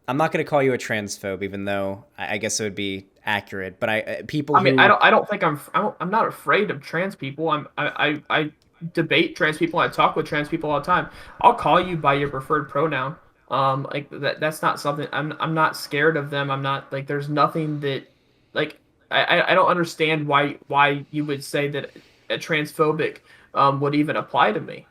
I'm not going to call you a transphobe, even though I guess it would be accurate. But people I mean, I who, don't I don't think I'm not afraid of trans people. I debate trans people. I talk with trans people all the time. I'll call you by your preferred pronoun. Like that's not something I'm not scared of them. I'm not like there's nothing that like I don't understand why you would say that a transphobic would even apply to me.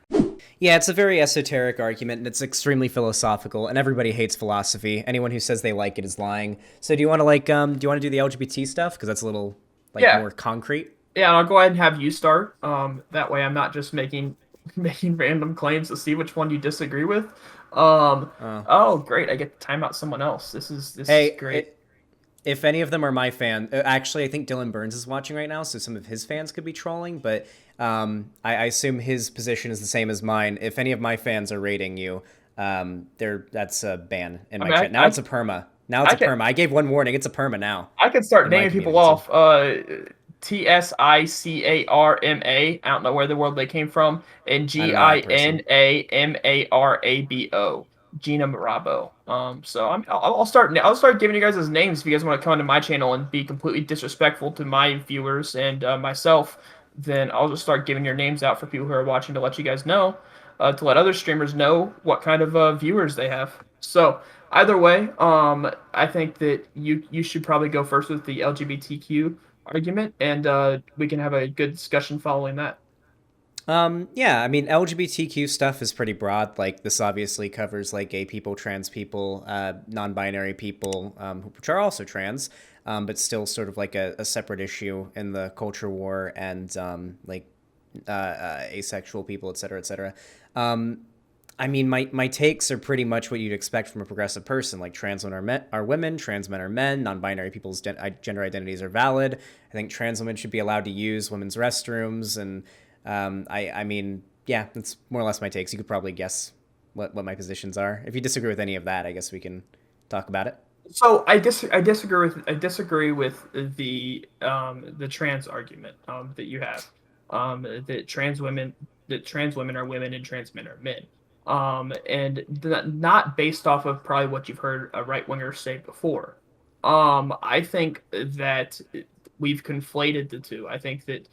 yeah, it's a very esoteric argument and it's extremely philosophical, and everybody hates philosophy. Anyone who says they like it is lying. So do you want to do you want to do the LGBT stuff because that's a little like Yeah, more concrete? yeah, and I'll go ahead and have you start. That way I'm not just making making random claims to see which one you disagree with. Um, Uh, oh, great! I get to time out someone else. This is hey, great. if any of them are my fan, actually, I think Dylan Burns is watching right now, so some of his fans could be trolling. But I assume his position is the same as mine. If any of my fans are rating you, that's a ban in I my mean, chat. Now it's a perma. Now it's I a can perma. I gave one warning. It's a perma now I can start in my naming people community. off. TSICARMA. I don't know where the word they came from. And I don't know that person. GINAMARABO. Gina Marabo. So I'll start giving you guys his names if you guys want to come to my channel and be completely disrespectful to my viewers and myself. Then I'll just start giving your names out for people who are watching to let you guys know, to let other streamers know what kind of viewers they have. So either way, I think that you should probably go first with the LGBTQ argument, and we can have a good discussion following that. Yeah, I mean, LGBTQ stuff is pretty broad. Like, this obviously covers like gay people, trans people, non-binary people, which are also trans, but still sort of like a separate issue in the culture war, and asexual people, et cetera, et cetera. Um, I mean, my takes are pretty much what you'd expect from a progressive person. Like, trans women are women, trans men are men, non-binary people's gender identities are valid. I think trans women should be allowed to use women's restrooms, and I mean, yeah, that's more or less my takes. You could probably guess what my positions are. If you disagree with any of that, I guess we can talk about it. So I disagree with the trans argument that you have, that trans women are women and trans men are men, and not based off of probably what you've heard a right winger say before. I think that we've conflated the two. I think that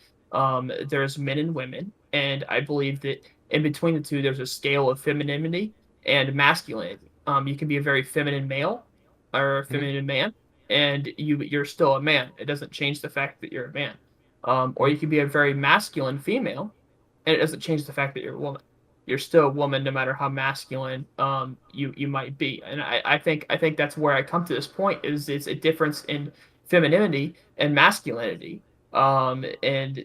there's men and women, and I believe that in between the two there's a scale of femininity and masculinity. You can be a very feminine male or a Mm-hmm. feminine man, and you're still a man. It doesn't change the fact that you're a man. Or Mm-hmm. you can be a very masculine female, and it doesn't change the fact that you're a woman. You're still a woman no matter how masculine you might be. And I think that's where I come to this point is it's a difference in femininity and masculinity. And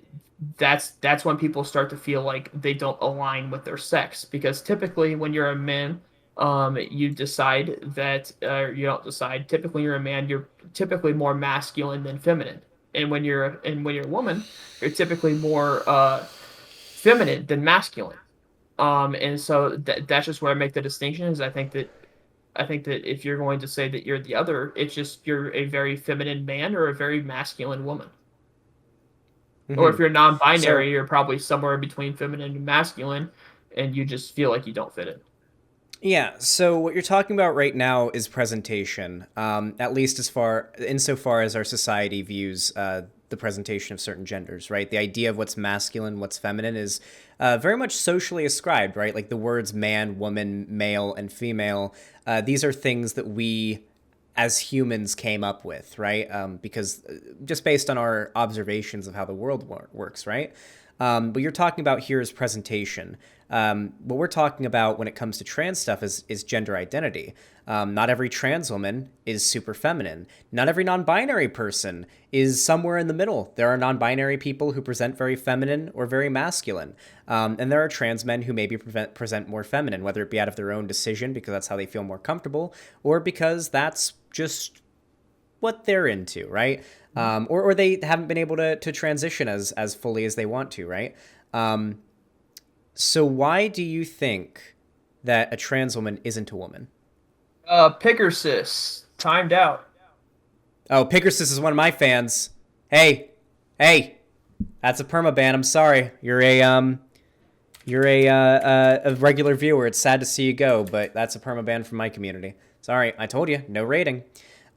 that's when people start to feel like they don't align with their sex, because typically when you're a man, you decide that you don't decide. Typically, you're a man. You're typically more masculine than feminine, and when you're a woman, you're typically more feminine than masculine. And so that's just where I make the distinction. Is I think that if you're going to say that you're the other, it's just you're a very feminine man or a very masculine woman. Or Mm-hmm. if you're So non-binary, you're probably somewhere between feminine and masculine, and you just feel like you don't fit in. yeah, so what you're talking about right now is presentation, at least insofar as our society views the presentation of certain genders, right? The idea of what's masculine, what's feminine is very much socially ascribed, right? Like the words man, woman, male, and female. These are things that we as humans came up with, right? Because just based on our observations of how the world works, right? What you're talking about here is presentation. What we're talking about when it comes to trans stuff is gender identity. Not every trans woman is super feminine. Not every non-binary person is somewhere in the middle. There are non-binary people who present very feminine or very masculine. And there are trans men who maybe present more feminine, whether it be out of their own decision because that's how they feel more comfortable, or because that's just what they're into, right? Or they haven't been able to transition as fully as they want to, right? Um, so why do you think that a trans woman isn't a woman? Pickersis timed out. Oh, Pickersis is one of my fans. Hey, hey, that's a permaban. I'm sorry. You're a regular viewer. It's sad to see you go, but that's a permaban from my community. Sorry, I told you, no rating.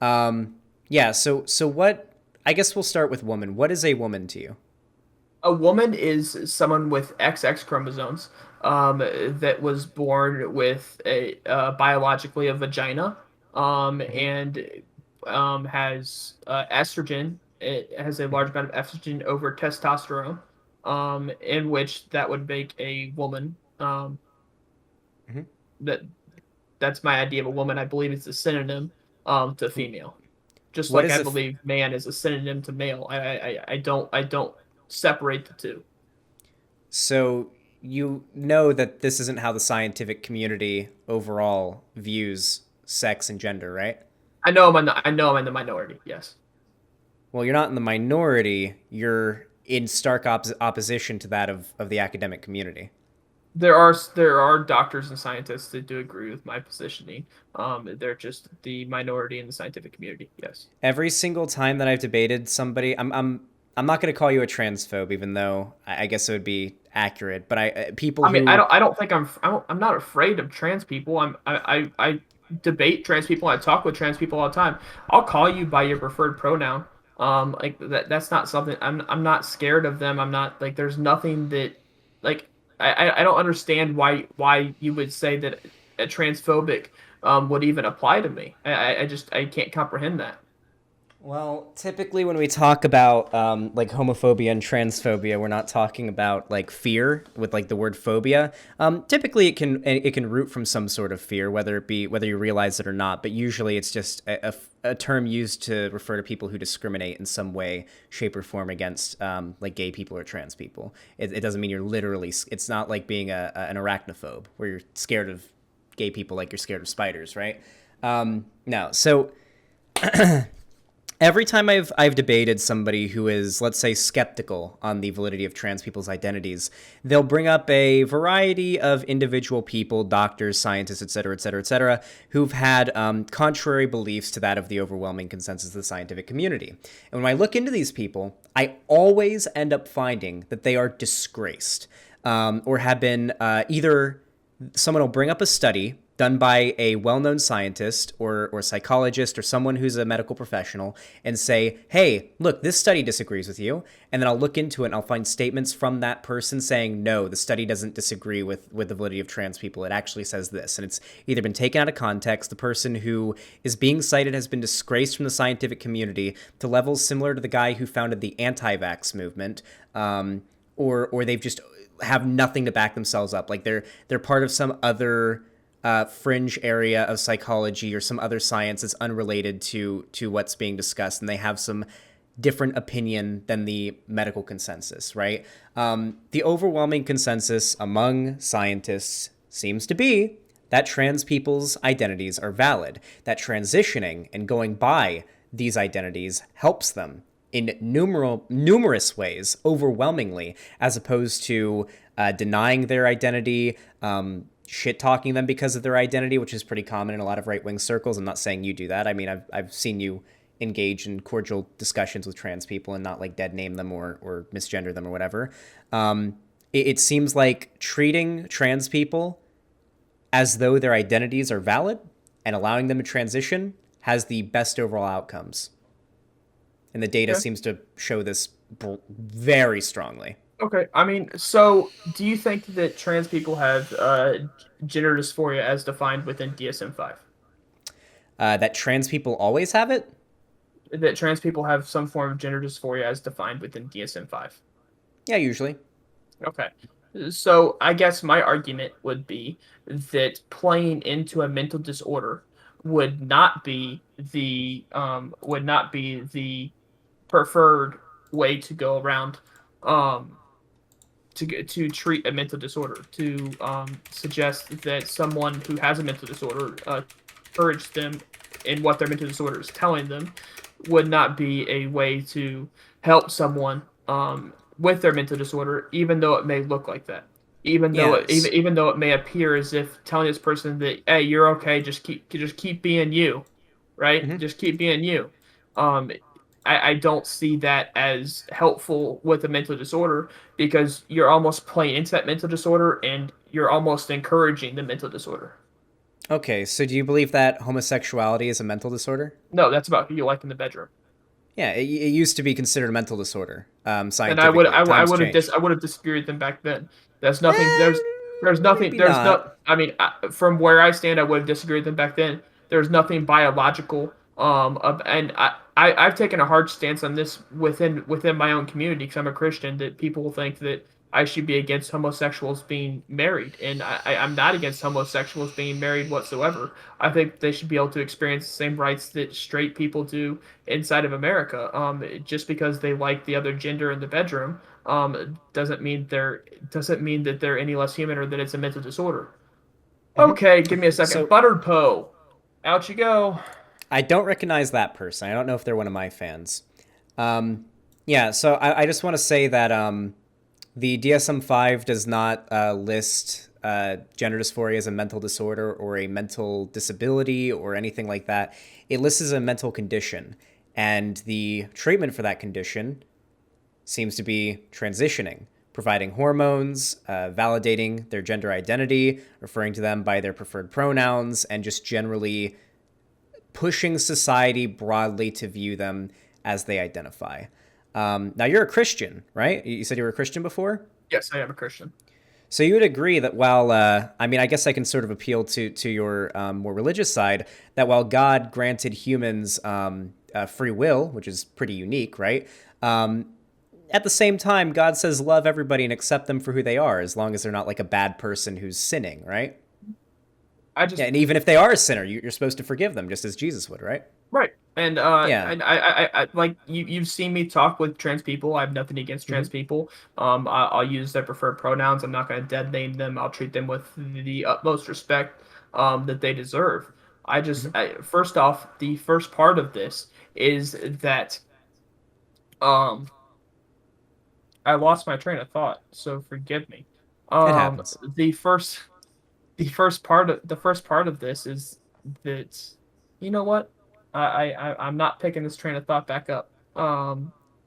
Yeah. So what? I guess we'll start with woman. What is a woman to you? A woman is someone with XX chromosomes that was born with a biologically a vagina Hmm. and has estrogen. It has a large Hmm. amount of estrogen over testosterone, in which that would make a woman. Hmm. That that's my idea of a woman. I believe it's a synonym to female. Just What like is I a? believe man is a synonym to male. I don't separate the two. So you know that this isn't how the scientific community overall views sex and gender, right? I know I'm in the minority. Yes, Well, you're not in the minority. You're in stark opposition to that of the academic community. there are doctors and scientists that do agree with my positioning. They're just the minority in the scientific community. Yes. Every single time that I've debated somebody, I'm not going to call you a transphobe, even though I guess it would be accurate. But people I mean, who I don't think I'm not afraid of trans people. I debate trans people. I talk with trans people all the time. I'll call you by your preferred pronoun. Like that's not something I'm not scared of them. I'm not like there's nothing that like I don't understand why you would say that a transphobic would even apply to me. I just I can't comprehend that. Well, typically when we talk about like homophobia and transphobia, we're not talking about like fear with like the word phobia. Typically, it can root from some sort of fear, whether you realize it or not. But usually, it's just a term used to refer to people who discriminate in some way, shape, or form against like gay people or trans people. It doesn't mean you're literally. It's not like being an arachnophobe where you're scared of gay people like you're scared of spiders, right? No, so every time I've debated somebody who is, let's say, skeptical on the validity of trans people's identities, they'll bring up a variety of individual people, doctors, scientists, et cetera, et cetera, et cetera, who've had contrary beliefs to that of the overwhelming consensus of the scientific community. And when I look into these people, I always end up finding that they are disgraced or have been either someone will bring up a study done by a well-known scientist or psychologist or someone who's a medical professional and say, hey, look, this study disagrees with you. And then I'll look into it and I'll find statements from that person saying, no, the study doesn't disagree with the validity of trans people. It actually says this. And it's either been taken out of context. The person who is being cited has been disgraced from the scientific community to levels similar to the guy who founded the anti-vax movement. Or they've just have nothing to back themselves up. Like they're part of some other fringe area of psychology or some other science that's unrelated to what's being discussed, and they have some different opinion than the medical consensus. Right? The overwhelming consensus among scientists seems to be that trans people's identities are valid. That transitioning and going by these identities helps them in numerous ways, overwhelmingly, as opposed to denying their identity, shit talking them because of their identity, which is pretty common in a lot of right wing circles. I'm not saying you do that. I mean, I've seen you engage in cordial discussions with trans people and not like dead name them or misgender them or whatever. It seems like treating trans people as though their identities are valid and allowing them to transition has the best overall outcomes. And the data Okay. seems to show this very strongly. Okay. I mean, so do you think that trans people have gender dysphoria as defined within DSM-5? That trans people always have it? That trans people have some form of gender dysphoria as defined within DSM-5? Yeah, usually. Okay. So I guess my argument would be that playing into a mental disorder would not be the preferred way to go around um to treat a mental disorder, to suggest that someone who has a mental disorder, encourage them in what their mental disorder is telling them, would not be a way to help someone with their mental disorder, even though it may look like that. Yes. Even though it may appear as if telling this person that, hey, you're okay, just keep being you, right? Mm-hmm. Just keep being you. Um, I don't see that as helpful with a mental disorder, because you're almost playing into that mental disorder and you're almost encouraging the mental disorder. Okay, so do you believe that homosexuality is a mental disorder? No, that's about who you like in the bedroom. Yeah, it used to be considered a mental disorder, And I would scientifically. I Times would have changed. I would have disagreed with them back then. There's Eh, nothing there's nothing maybe there's not. no I mean from where I stand I would have disagreed with them back then. There's nothing biological and I've taken a hard stance on this within my own community because I'm a Christian that people think that I should be against homosexuals being married and I'm not against homosexuals being married whatsoever. I think they should be able to experience the same rights that straight people do inside of America. Just because they like the other gender in the bedroom, doesn't mean that they're any less human or that it's a mental disorder. Hmm. Okay, give me a second. So Buttered Poe, out you go. I don't recognize that person. I don't know if they're one of my fans. Um, yeah, so I just want to say that the DSM-5 does not list gender dysphoria as a mental disorder or a mental disability or anything like that. It lists as a mental condition, and the treatment for that condition seems to be transitioning, providing hormones, validating their gender identity, referring to them by their preferred pronouns, and just generally pushing society broadly to view them as they identify. Now, you're a Christian, right? You said you were a Christian before? Yes, I am a Christian. So you would agree that while, I mean, I guess I can sort of appeal to your more religious side, that while God granted humans free will, which is pretty unique, right? Um, at the same time, God says love everybody and accept them for who they are, as long as they're not like a bad person who's sinning, right? I Yeah, just and even if they are a sinner, you're supposed to forgive them, just as Jesus would, right? right. Yeah. And I like you've seen me talk with trans people. I have nothing against Hmm. trans people. I'll use their preferred pronouns. I'm not going to dead name them. I'll treat them with the utmost respect that they deserve. Hmm. First off, the first part of this is that um I lost my train of thought, so forgive me. It Um, happens. the first the first part of this is that you know what? I'm not picking this train of thought back up.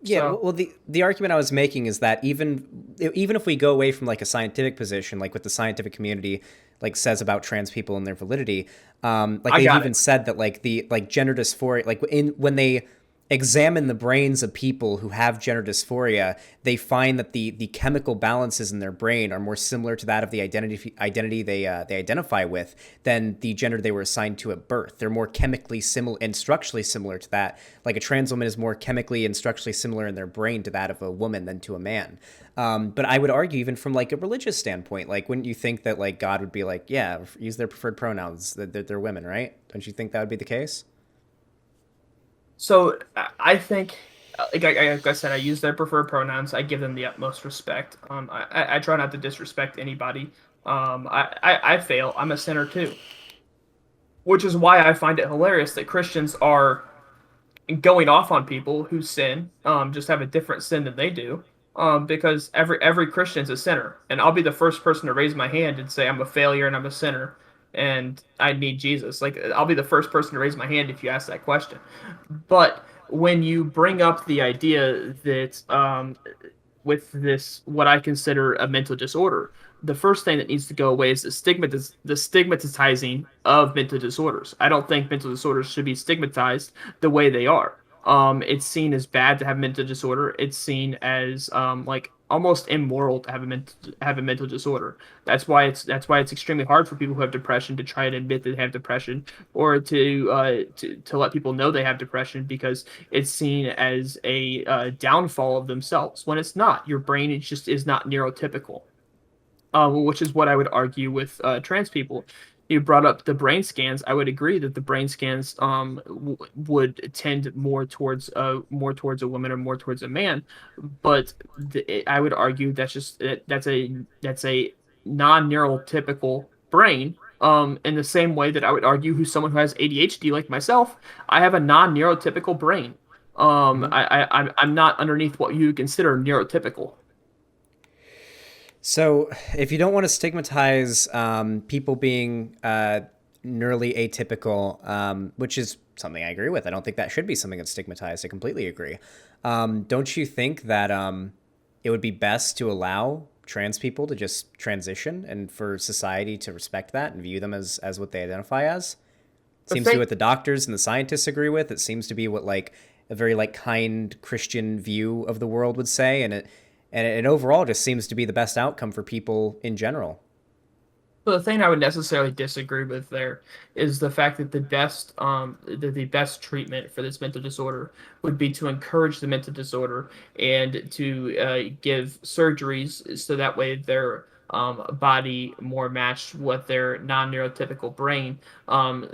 Yeah, So well, the argument I was making is that even if we go away from like a scientific position, like what the scientific community like says about trans people and their validity, like I they've got even it. said that like the like gender dysphoria, like in when they examine the brains of people who have gender dysphoria, they find that the chemical balances in their brain are more similar to that of the identity they identify with than the gender they were assigned to at birth. They're more chemically similar and structurally similar to that. Like a trans woman is more chemically and structurally similar in their brain to that of a woman than to a man. But I would argue, even from like a religious standpoint, like wouldn't you think that like God would be like, yeah, use their preferred pronouns, that they're women, right? Don't you think that would be the case? So I think, like I said, I use their preferred pronouns. I give them the utmost respect. I try not to disrespect anybody. I fail. I'm a sinner too, which is why I find it hilarious that Christians are going off on people who sin, just have a different sin than they do, because every Christian's a sinner, and I'll be the first person to raise my hand and say I'm a failure and I'm a sinner and I need Jesus. Like I'll be the first person to raise my hand if you ask that question. But when you bring up the idea that with this what I consider a mental disorder, the first thing that needs to go away is the stigmatizing of mental disorders. I don't think mental disorders should be stigmatized the way they are. It's seen as bad to have a mental disorder. It's seen as like almost immoral to have a mental disorder. That's why it's extremely hard for people who have depression to try and admit that they have depression or to let people know they have depression because it's seen as a downfall of themselves when it's not. Your brain is not neurotypical, which is what I would argue with trans people. You brought up the brain scans. I would agree that the brain scans would tend more towards a woman or more towards a man, but I would argue that's a non-neurotypical brain. In the same way that I would argue who's someone who has ADHD like myself, I have a non-neurotypical brain. Mm-hmm. I'm not underneath what you consider neurotypical. So, if you don't want to stigmatize people being neurally atypical, which is something I agree with, I don't think that should be something that's stigmatized. I completely agree. Don't you think that it would be best to allow trans people to just transition and for society to respect that and view them as what they identify as. It The seems to be thing what the doctors and the scientists agree with. It seems to be what like a very like kind Christian view of the world would say, and it overall just seems to be the best outcome for people in general. The thing I would necessarily disagree with there is the fact that the best treatment for this mental disorder would be to encourage the mental disorder and to give surgeries so that way their body more matched what their non-neurotypical brain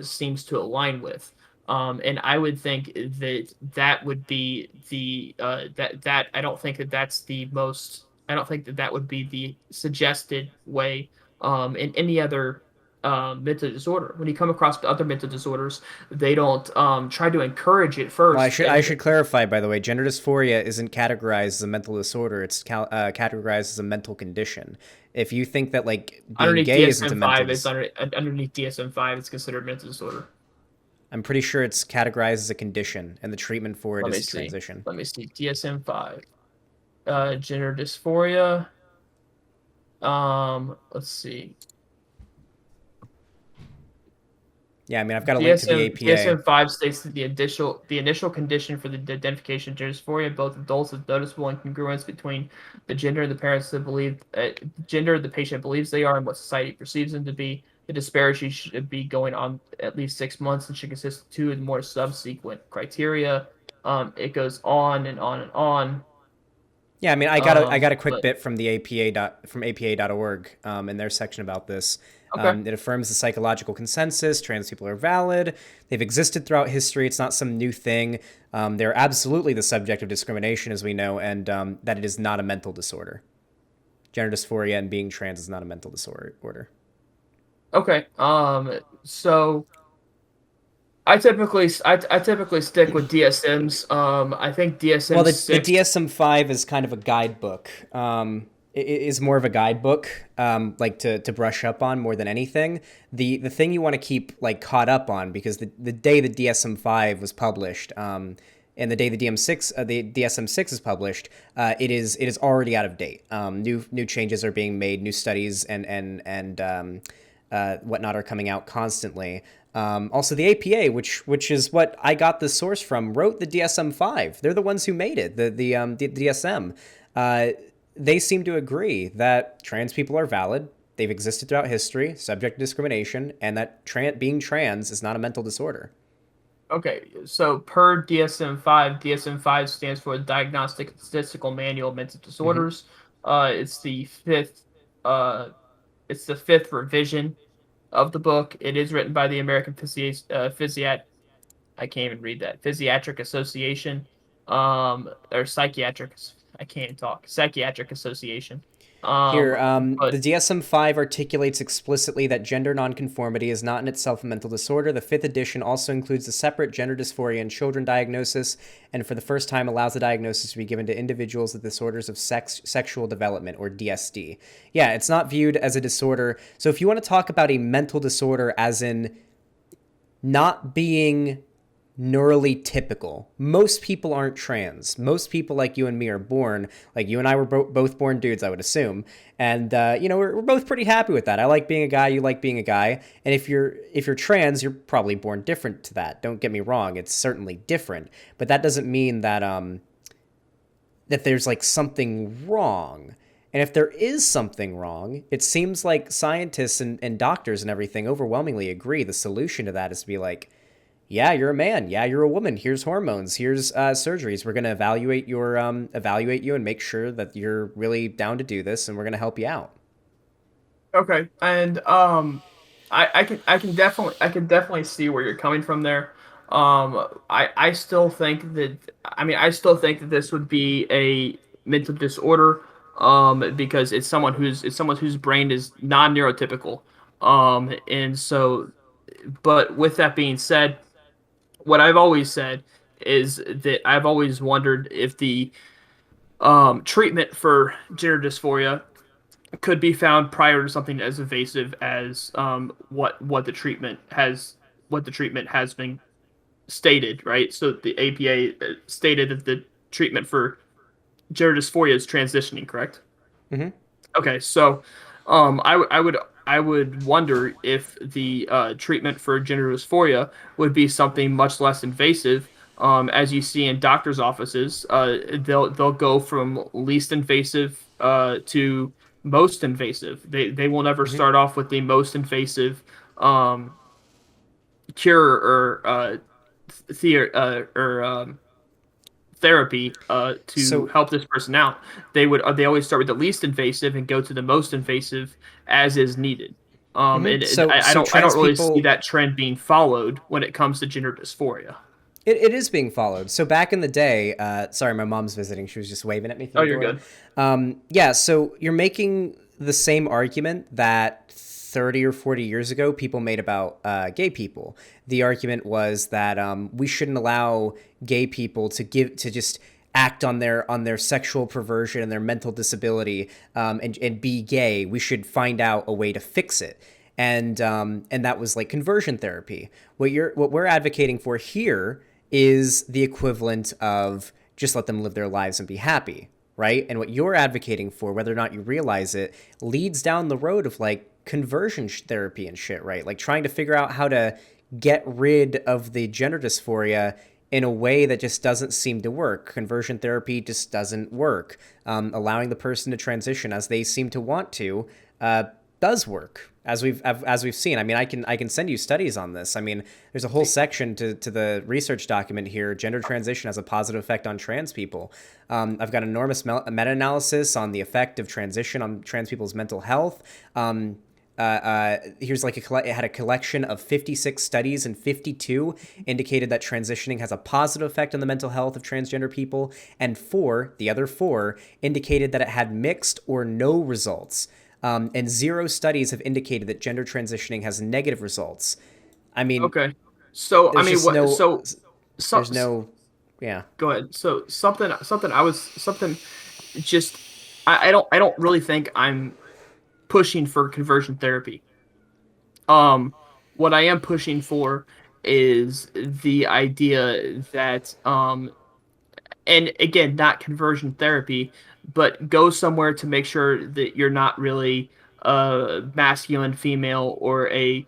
seems to align with. And I would think that that would be that I don't think that that's the most. I don't think that that would be the suggested way in any other mental disorder. When you come across other mental disorders, they don't try to encourage it Well, I first. should I should clarify, by the way, gender dysphoria isn't categorized as a mental disorder. It's categorized as a mental condition. If you think that like being Underneath gay isn't a mental DSM-5, it's dis- underneath DSM-5, it's considered mental disorder. I'm pretty sure it's categorized as a condition, and the treatment for it Let me is see. transition. Let me see. DSM-5, gender dysphoria. Let's see. Yeah, I mean, I've got a link to the DSM APA. DSM-5 states that the initial condition for the identification of gender dysphoria, both adults with noticeable incongruence between the gender and the parents that believe gender the patient believes they are and what society perceives them to be. The disparity should be going on at least 6 months and should consist of two and more subsequent criteria. It goes on and on and on. Yeah, I mean, I got a quick But bit from the from APA.org in their section about this. okay. It affirms the psychological consensus: trans people are valid. They've existed throughout history. It's not some new thing. They're absolutely the subject of discrimination, as we know, and that it is not a mental disorder. Gender dysphoria and being trans is not a mental disorder. Okay. So I typically stick with DSMs. I think Well, DSM the six. DSM-5 is kind of a guidebook. It is more of a guidebook, like to brush up on more than anything. The thing you want to keep like caught up on, because the day the DSM-5 was published, and the day the DSM-6 is published, it is already out of date. New changes are being made, new studies and whatnot are coming out constantly. Also, the APA, which is what I got the source from, wrote the DSM-5. They're the ones who made it. The DSM. They seem to agree that trans people are valid. They've existed throughout history, subject to discrimination, and that being trans is not a mental disorder. Okay, so per DSM-5, DSM-5 stands for Diagnostic and Statistical Manual of Mental Mm-hmm. Disorders. It's the fifth. Uh, it's the fifth revision of the book. It is written by the American I can't even read that. Physiatric Association, or psychiatric. I can't even talk. Psychiatric Association. Here, But the DSM-5 articulates explicitly that gender nonconformity is not in itself a mental disorder. The fifth edition also includes a separate gender dysphoria in children diagnosis, and for the first time allows the diagnosis to be given to individuals with disorders of sexual development, or DSD. Yeah, it's not viewed as a disorder. So if you want to talk about a mental disorder as in not being neurally typical. Most people aren't trans. Most people like you and me are born, like you and I were both born dudes, I would assume. And we're both pretty happy with that. I like being a guy, you like being a guy. And if you're trans, you're probably born different to that. Don't get me wrong, it's certainly different, but that doesn't mean that there's like something wrong. And if there is something wrong, it seems like scientists and doctors and everything overwhelmingly agree the solution to that is to be like, yeah, you're a man. Yeah, you're a woman. Here's hormones. Here's surgeries. We're gonna evaluate you and make sure that you're really down to do this, and we're gonna help you out. okay, and I can definitely see where you're coming from there. I still think that this would be a mental disorder, because it's someone whose brain is non-neurotypical, and so, but with that being said, what I've always said is that I've always wondered if the treatment for gender dysphoria could be found prior to something as evasive as what the treatment has been stated, right? So the APA stated that the treatment for gender dysphoria is transitioning, correct? Mm-hmm. Okay, so I would wonder if the treatment for gender dysphoria would be something much less invasive. As you see in doctors' offices, they'll go from least invasive to most invasive. They will never Hmm. start off with the most invasive um, cure or therapy to So, help this person out. They always start with the least invasive and go to the most invasive as is needed. mhm. And So I don't trans really see people, that trend being followed when it comes to gender dysphoria. it is being followed. So back in the day, sorry, my mom's visiting. She was just waving at me through Oh, the you're door. good. Yeah, so you're making the same argument that 30 or 40 years ago people made about gay people. The argument was that we shouldn't allow gay people to just act on their sexual perversion and their mental disability, and be gay. We should find out a way to fix it. And that was like conversion therapy. What we're advocating for here is the equivalent of just let them live their lives and be happy, right? And what you're advocating for, whether or not you realize it, leads down the road of like conversion therapy and shit, right? Like trying to figure out how to get rid of the gender dysphoria in a way that just doesn't seem to work. Conversion therapy just doesn't work. Allowing the person to transition as they seem to want to does work, as we've seen. I mean, I can send you studies on this. I mean, there's a whole section to the research document here. Gender transition has a positive effect on trans people. I've got enormous meta-analysis on the effect of transition on trans people's mental health. Here's like it had a collection of 56 studies, and 52 indicated that transitioning has a positive effect on the mental health of transgender people, and the other four, indicated that it had mixed or no results. And zero studies have indicated that gender transitioning has negative results. I mean, Okay. So I there's mean, just what? no, So so, there's no, yeah. go ahead. So something just I don't really think I'm pushing for conversion therapy. Um, what I am pushing for is the idea that and again, not conversion therapy, but go somewhere to make sure that you're not really a masculine female or a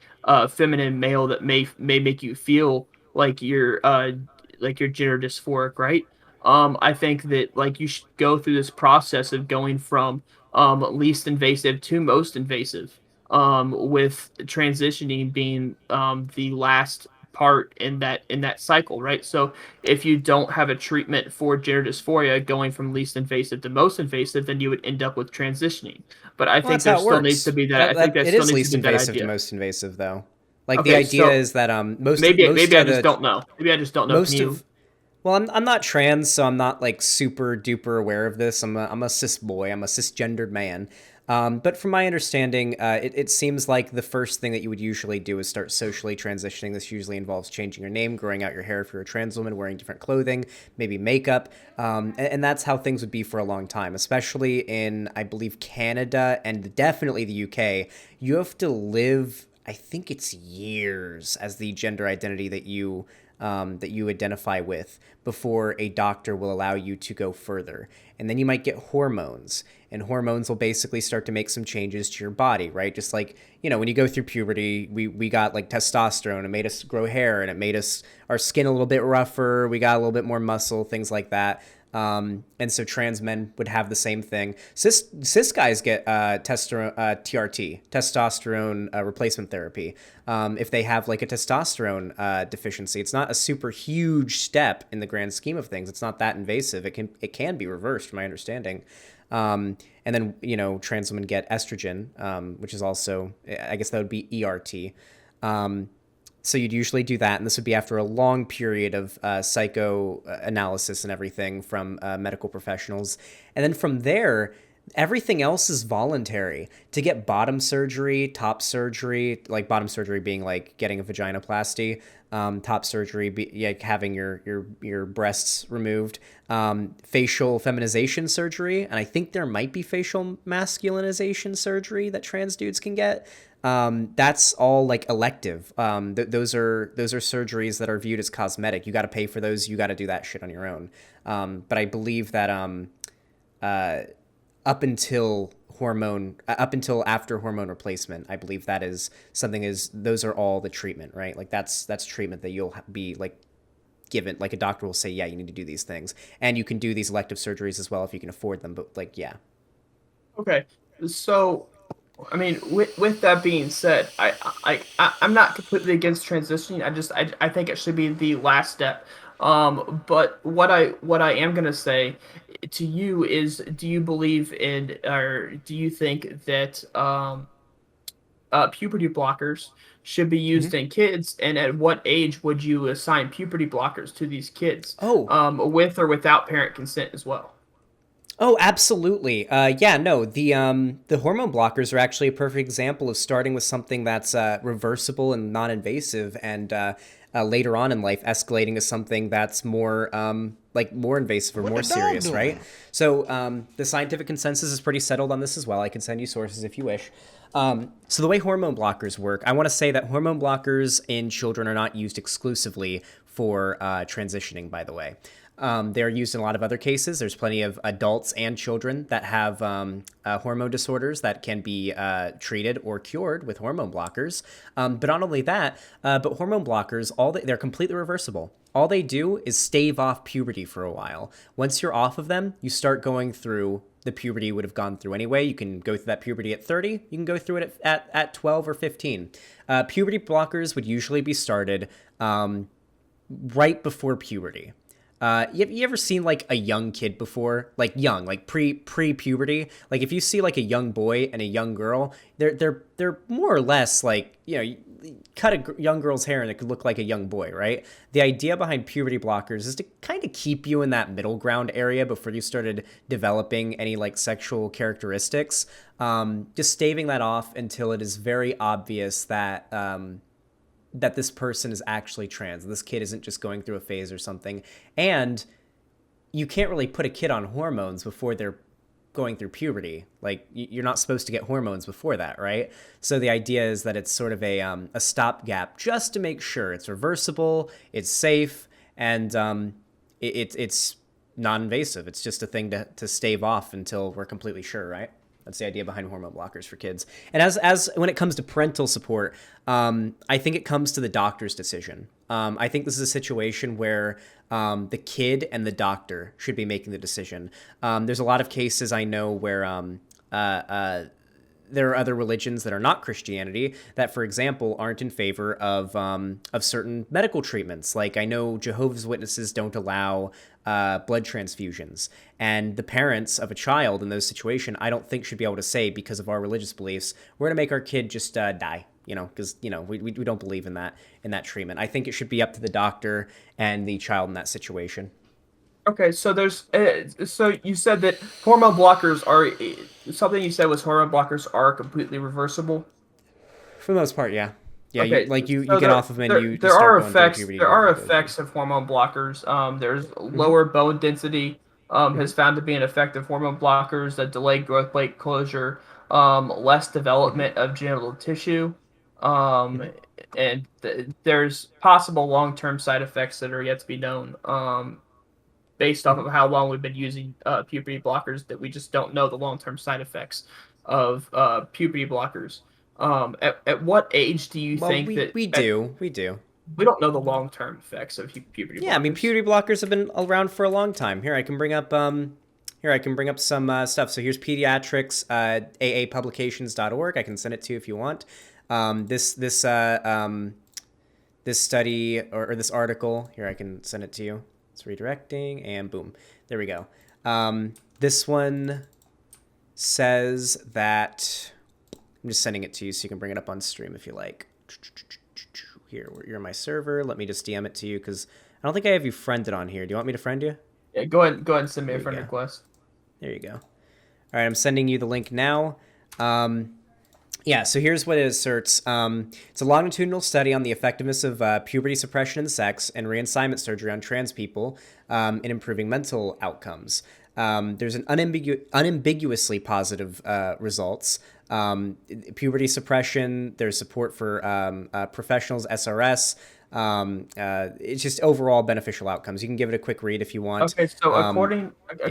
feminine male that may make you feel like you're gender dysphoric, right? I think that like you should go through this process of going from least invasive to most invasive, with transitioning being the last part in that cycle, right? So if you don't have a treatment for gender dysphoria going from least invasive to most invasive, then you would end up with transitioning. But I Well, think that's there how it still needs to works. be that. I think That that it still is needs to least be that invasive to idea. most invasive, though. Like the Okay, idea so is that maybe I most of just the don't know. Maybe I just don't know. Can most you? of well, I'm not trans, so I'm not like super duper aware of this. I'm a cis boy. I'm a cisgendered man. But from my understanding, it seems like the first thing that you would usually do is start socially transitioning. This usually involves changing your name, growing out your hair if you're a trans woman, wearing different clothing, maybe makeup. And that's how things would be for a long time, especially in, I believe, Canada and definitely the UK. You have to live, I think it's years, as the gender identity that you identify with before a doctor will allow you to go further. And then you might get hormones, and hormones will basically start to make some changes to your body, right? Just like, you know, when you go through puberty, we got like testosterone. It made us grow hair, and it made our skin a little bit rougher. We got a little bit more muscle, things like that. And so trans men would have the same thing. Cis guys get TRT, testosterone replacement therapy, if they have like a testosterone deficiency. It's not a super huge step in the grand scheme of things. It's not that invasive. It can be reversed, from my understanding. And then, you know, trans women get estrogen, which is also, I guess that would be ERT. Um, so you'd usually do that, and this would be after a long period of psychoanalysis and everything from medical professionals. And then from there, everything else is voluntary. To get bottom surgery, top surgery, like bottom surgery being like getting a vaginoplasty, top surgery like having your breasts removed, facial feminization surgery, and I think there might be facial masculinization surgery that trans dudes can get. That's all like elective. Those are surgeries that are viewed as cosmetic. You got to pay for those. You got to do that shit on your own. But I believe that up until up until after hormone replacement. I believe that is something is those are all the treatment, right? Like that's treatment that you'll be like given, like a doctor will say, yeah, you need to do these things, and you can do these elective surgeries as well if you can afford them. But like, yeah. Okay, so I mean, with that being said, I'm not completely against transitioning. I think it should be the last step. But what I am gonna say to you is, do you believe in, or do you think that puberty blockers should be used Mm-hmm. in kids, and at what age would you assign puberty blockers to these kids, Oh, with or without parent consent as well? Oh, absolutely. Yeah, no, the hormone blockers are actually a perfect example of starting with something that's reversible and non-invasive, and later on in life escalating to something that's more like more invasive or What more the dog serious, right? doing? So the scientific consensus is pretty settled on this as well. I can send you sources if you wish. So the way hormone blockers work, I want to say that hormone blockers in children are not used exclusively for transitioning, by the way. They're used in a lot of other cases. There's plenty of adults and children that have hormone disorders that can be treated or cured with hormone blockers. But not only that, but hormone blockers, they're completely reversible. All they do is stave off puberty for a while. Once you're off of them, you start going through the puberty you would have gone through anyway. You can go through that puberty at 30. You can go through it at 12 or 15. Puberty blockers would usually be started right before puberty. You ever seen like a young kid before, like young, like pre puberty? Like if you see like a young boy and a young girl, they're more or less like, you know, you cut a young girl's hair and it could look like a young boy, right? The idea behind puberty blockers is to kind of keep you in that middle ground area before you started developing any like sexual characteristics. Just staving that off until it is very obvious that that this person is actually trans. This kid isn't just going through a phase or something. And you can't really put a kid on hormones before they're going through puberty. Like you're not supposed to get hormones before that, right? So the idea is that it's sort of a stopgap just to make sure it's reversible, it's safe, and it's non-invasive. It's just a thing to stave off until we're completely sure, right? That's the idea behind hormone blockers for kids. And as when it comes to parental support, I think it comes to the doctor's decision. I think this is a situation where the kid and the doctor should be making the decision. There's a lot of cases I know where there are other religions that are not Christianity that, for example, aren't in favor of certain medical treatments. Like I know Jehovah's Witnesses don't allow blood transfusions, and the parents of a child in those situations, I don't think should be able to say, because of our religious beliefs, we're gonna make our kid just die. You know, because you know we don't believe in that treatment. I think it should be up to the doctor and the child in that situation. Okay, so there's so you said that hormone blockers are something you said was hormone blockers are completely reversible. For the most part, yeah, yeah. You Okay, like you so get off of them and you there start are going through the effects puberty there you're are gonna go through. effects of hormone blockers. There's Mm-hmm, lower bone density mm-hmm, has found to be an effect of hormone blockers, that delayed growth plate closure, less mm-hmm, development of genital tissue, um, mm-hmm, and there's possible long-term side effects that are yet to be known. Based off mm-hmm. of how long we've been using puberty blockers, that we just don't know the long-term side effects of puberty blockers. At what age do you Well, think we that we do we do. we don't know the long-term effects of puberty Yeah, I mean, blockers? puberty blockers have been around for a long time. Here I can bring up some stuff. So here's pediatrics aapublications.org. I can send it to you if you want. This study or this article here, I can send it to you. It's redirecting and boom, there we go. This one says that I'm just sending it to you so you can bring it up on stream if you like. Here, you're my server. Let me just DM it to you because I don't think I have you friended on here. Do you want me to friend you? Yeah, go ahead and send me There a you friend go. request. There you go. All right, I'm sending you the link now. Yeah, so here's what it asserts. It's a longitudinal study on the effectiveness of puberty suppression in sex and reassignment surgery on trans people in improving mental outcomes. There's an unambiguously positive results. Puberty suppression, there's support for professionals, SRS, It's just overall beneficial outcomes. You can give it a quick read if you want. Okay, so Yeah.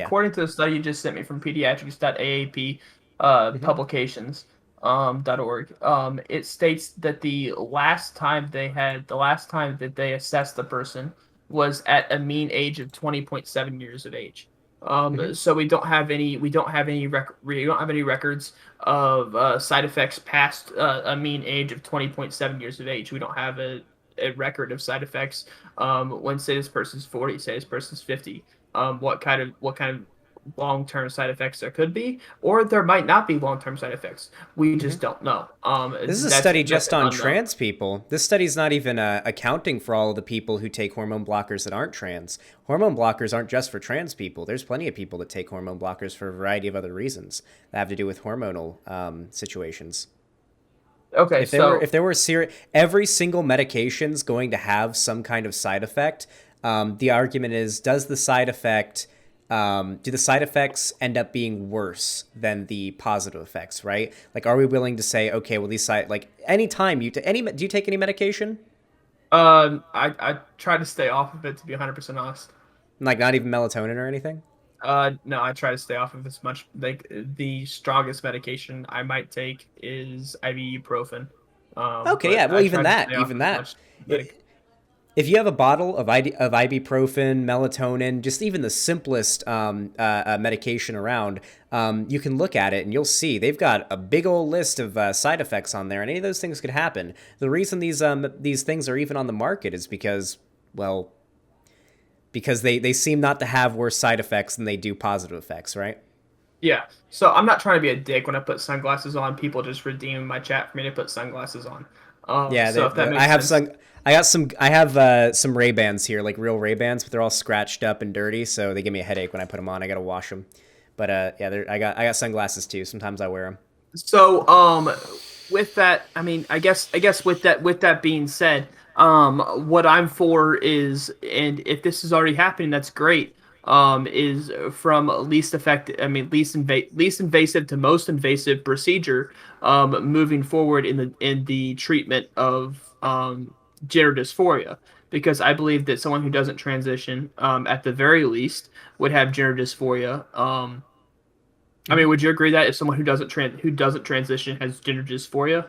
according to the study you just sent me from pediatrics.aap Hmm. publications .org, it states that the last time that they assessed the person was at a mean age of 20.7 years of age. Hmm. So we don't have any records of side effects past a mean age of 20.7 years of age. We don't have a record of side effects when say this person's 40, say this person's 50, what kind of long-term side effects there could be, or there might not be long-term side effects. We Hmm. just don't know. This is a study That's just an on unknown. trans people. This study's not even accounting for all of the people who take hormone blockers that aren't trans. Hormone blockers aren't just for trans people. There's plenty of people that take hormone blockers for a variety of other reasons that have to do with hormonal situations. Okay, so If there were every single medication's going to have some kind of side effect. The argument is, do the side effects end up being worse than the positive effects, right? Like, are we willing to say, okay, well, like anytime do you take any medication? I try to stay off of it to be 100% honest. Like, not even melatonin or anything? No, I try to stay off of as much. Like the strongest medication I might take is ibuprofen. Okay, yeah, But well, I try to stay off even as that. much medic. It, if you have a bottle of ibuprofen, melatonin, just even the simplest medication around, you can look at it and you'll see they've got a big old list of side effects on there, and any of those things could happen. The reason these things are even on the market is because, well, because they seem not to have worse side effects than they do positive effects, right? Yeah. So I'm not trying to be a dick when I put sunglasses on. People just redeem my chat for me to put sunglasses on. Yeah, So if that I makes have sense. some. I have some Ray Bans here, like real Ray Bans, but they're all scratched up and dirty, so they give me a headache when I put them on. I gotta wash them. But yeah, I got sunglasses too. Sometimes I wear them. So, with that, I mean, I guess with that being said, what I'm for is, and if this is already happening, that's great. Is from least effective, I mean, least invasive to most invasive procedure, moving forward in the treatment of gender dysphoria, because I believe that someone who doesn't transition, at the very least, would have gender dysphoria. I Hmm. mean, would you agree that if someone who doesn't transition has gender dysphoria?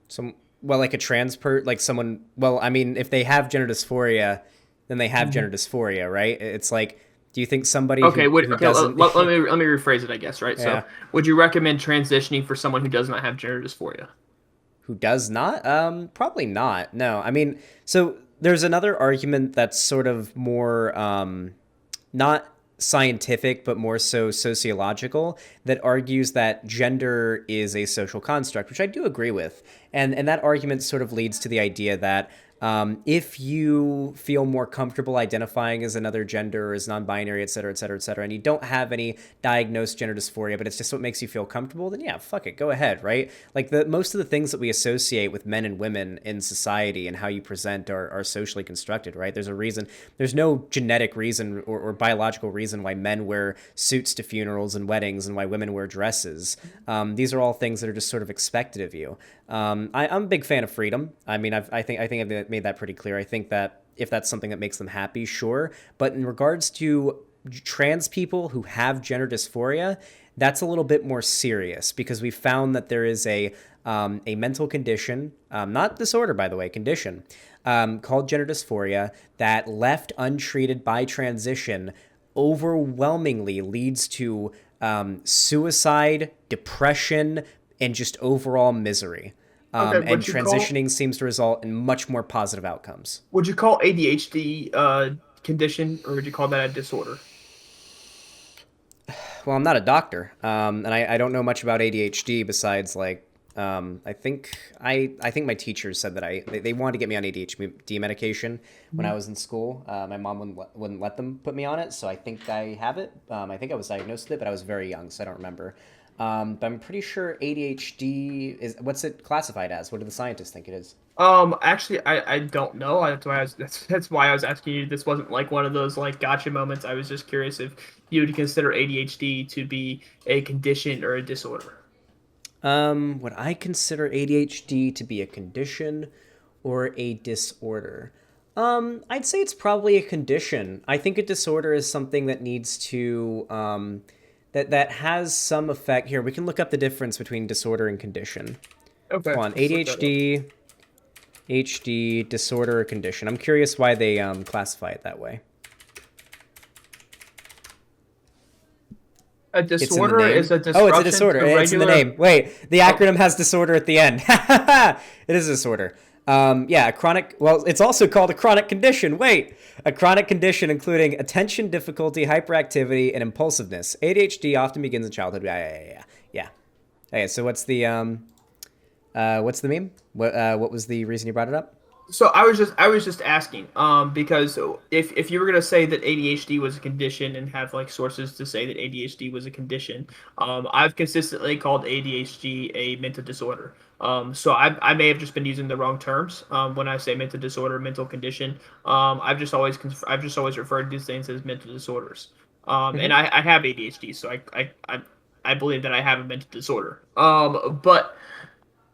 Some well, like a like someone. Well, I mean, if they have gender dysphoria, then they have Mhm. gender dysphoria, right? It's like, do you think somebody Okay, who okay. doesn't? Let me rephrase it, I guess. Right. So, Yeah, would you recommend transitioning for someone who does not have gender dysphoria? who does not? Probably not. No, I mean, so there's another argument that's sort of more not scientific, but more so sociological, that argues that gender is a social construct, which I do agree with. And that argument sort of leads to the idea that if you feel more comfortable identifying as another gender or as non-binary, et cetera, et cetera, et cetera, and you don't have any diagnosed gender dysphoria, but it's just what makes you feel comfortable, then yeah, fuck it, go ahead, right? Like the most of the things that we associate with men and women in society and how you present are socially constructed, right? There's a reason. There's no genetic reason or biological reason why men wear suits to funerals and weddings and why women wear dresses. These are all things that are just sort of expected of you. I'm a big fan of freedom. I mean, I think I've made that pretty clear. I think that if that's something that makes them happy, sure. But in regards to trans people who have gender dysphoria, that's a little bit more serious because we found that there is a mental condition, not disorder, by the way, condition, called gender dysphoria that, left untreated by transition, overwhelmingly leads to suicide, depression, and just overall misery. Okay. And transitioning seems to result in much more positive outcomes. Would you call ADHD condition, or would you call that a disorder? Well, I'm not a doctor, and I don't know much about ADHD besides like I think my teachers said that they wanted to get me on ADHD medication when I Mhm. was in school. My mom wouldn't let them put me on it, so I think I have it. I think I was diagnosed with it, but I was very young, so I don't remember. But I'm pretty sure ADHD is what's it classified as? What do the scientists think it is? Actually, I don't know. That's why I was asking you. This wasn't like one of those like gotcha moments. I was just curious if you would consider ADHD to be a condition or a disorder. Would I consider ADHD to be a condition or a disorder? I'd say it's probably a condition. I think a disorder is something that needs to that has some effect. Here, we can look up the difference between disorder and condition. Okay, Hold on, let's look that up. ADHD, disorder or condition. I'm curious why they classify it that way. A It's in the disorder is name. a Oh, it's a disruption disorder. to It's in the regular. name. Wait, the Oh, acronym has disorder at the end. It is a disorder. Yeah, a chronic. Well, it's also called a chronic condition. Wait, a chronic condition including attention difficulty, hyperactivity, and impulsiveness. ADHD often begins in childhood. Yeah. Okay, so what's the meme? What was the reason you brought it up? so I was just asking, because if you were gonna say that ADHD was a condition and have like sources to say that ADHD was a condition, I've consistently called ADHD a mental disorder. So I may have just been using the wrong terms when I say mental disorder, mental condition. I've just always referred to these things as mental disorders. And Hmm. I have ADHD, so I believe that I have a mental disorder. But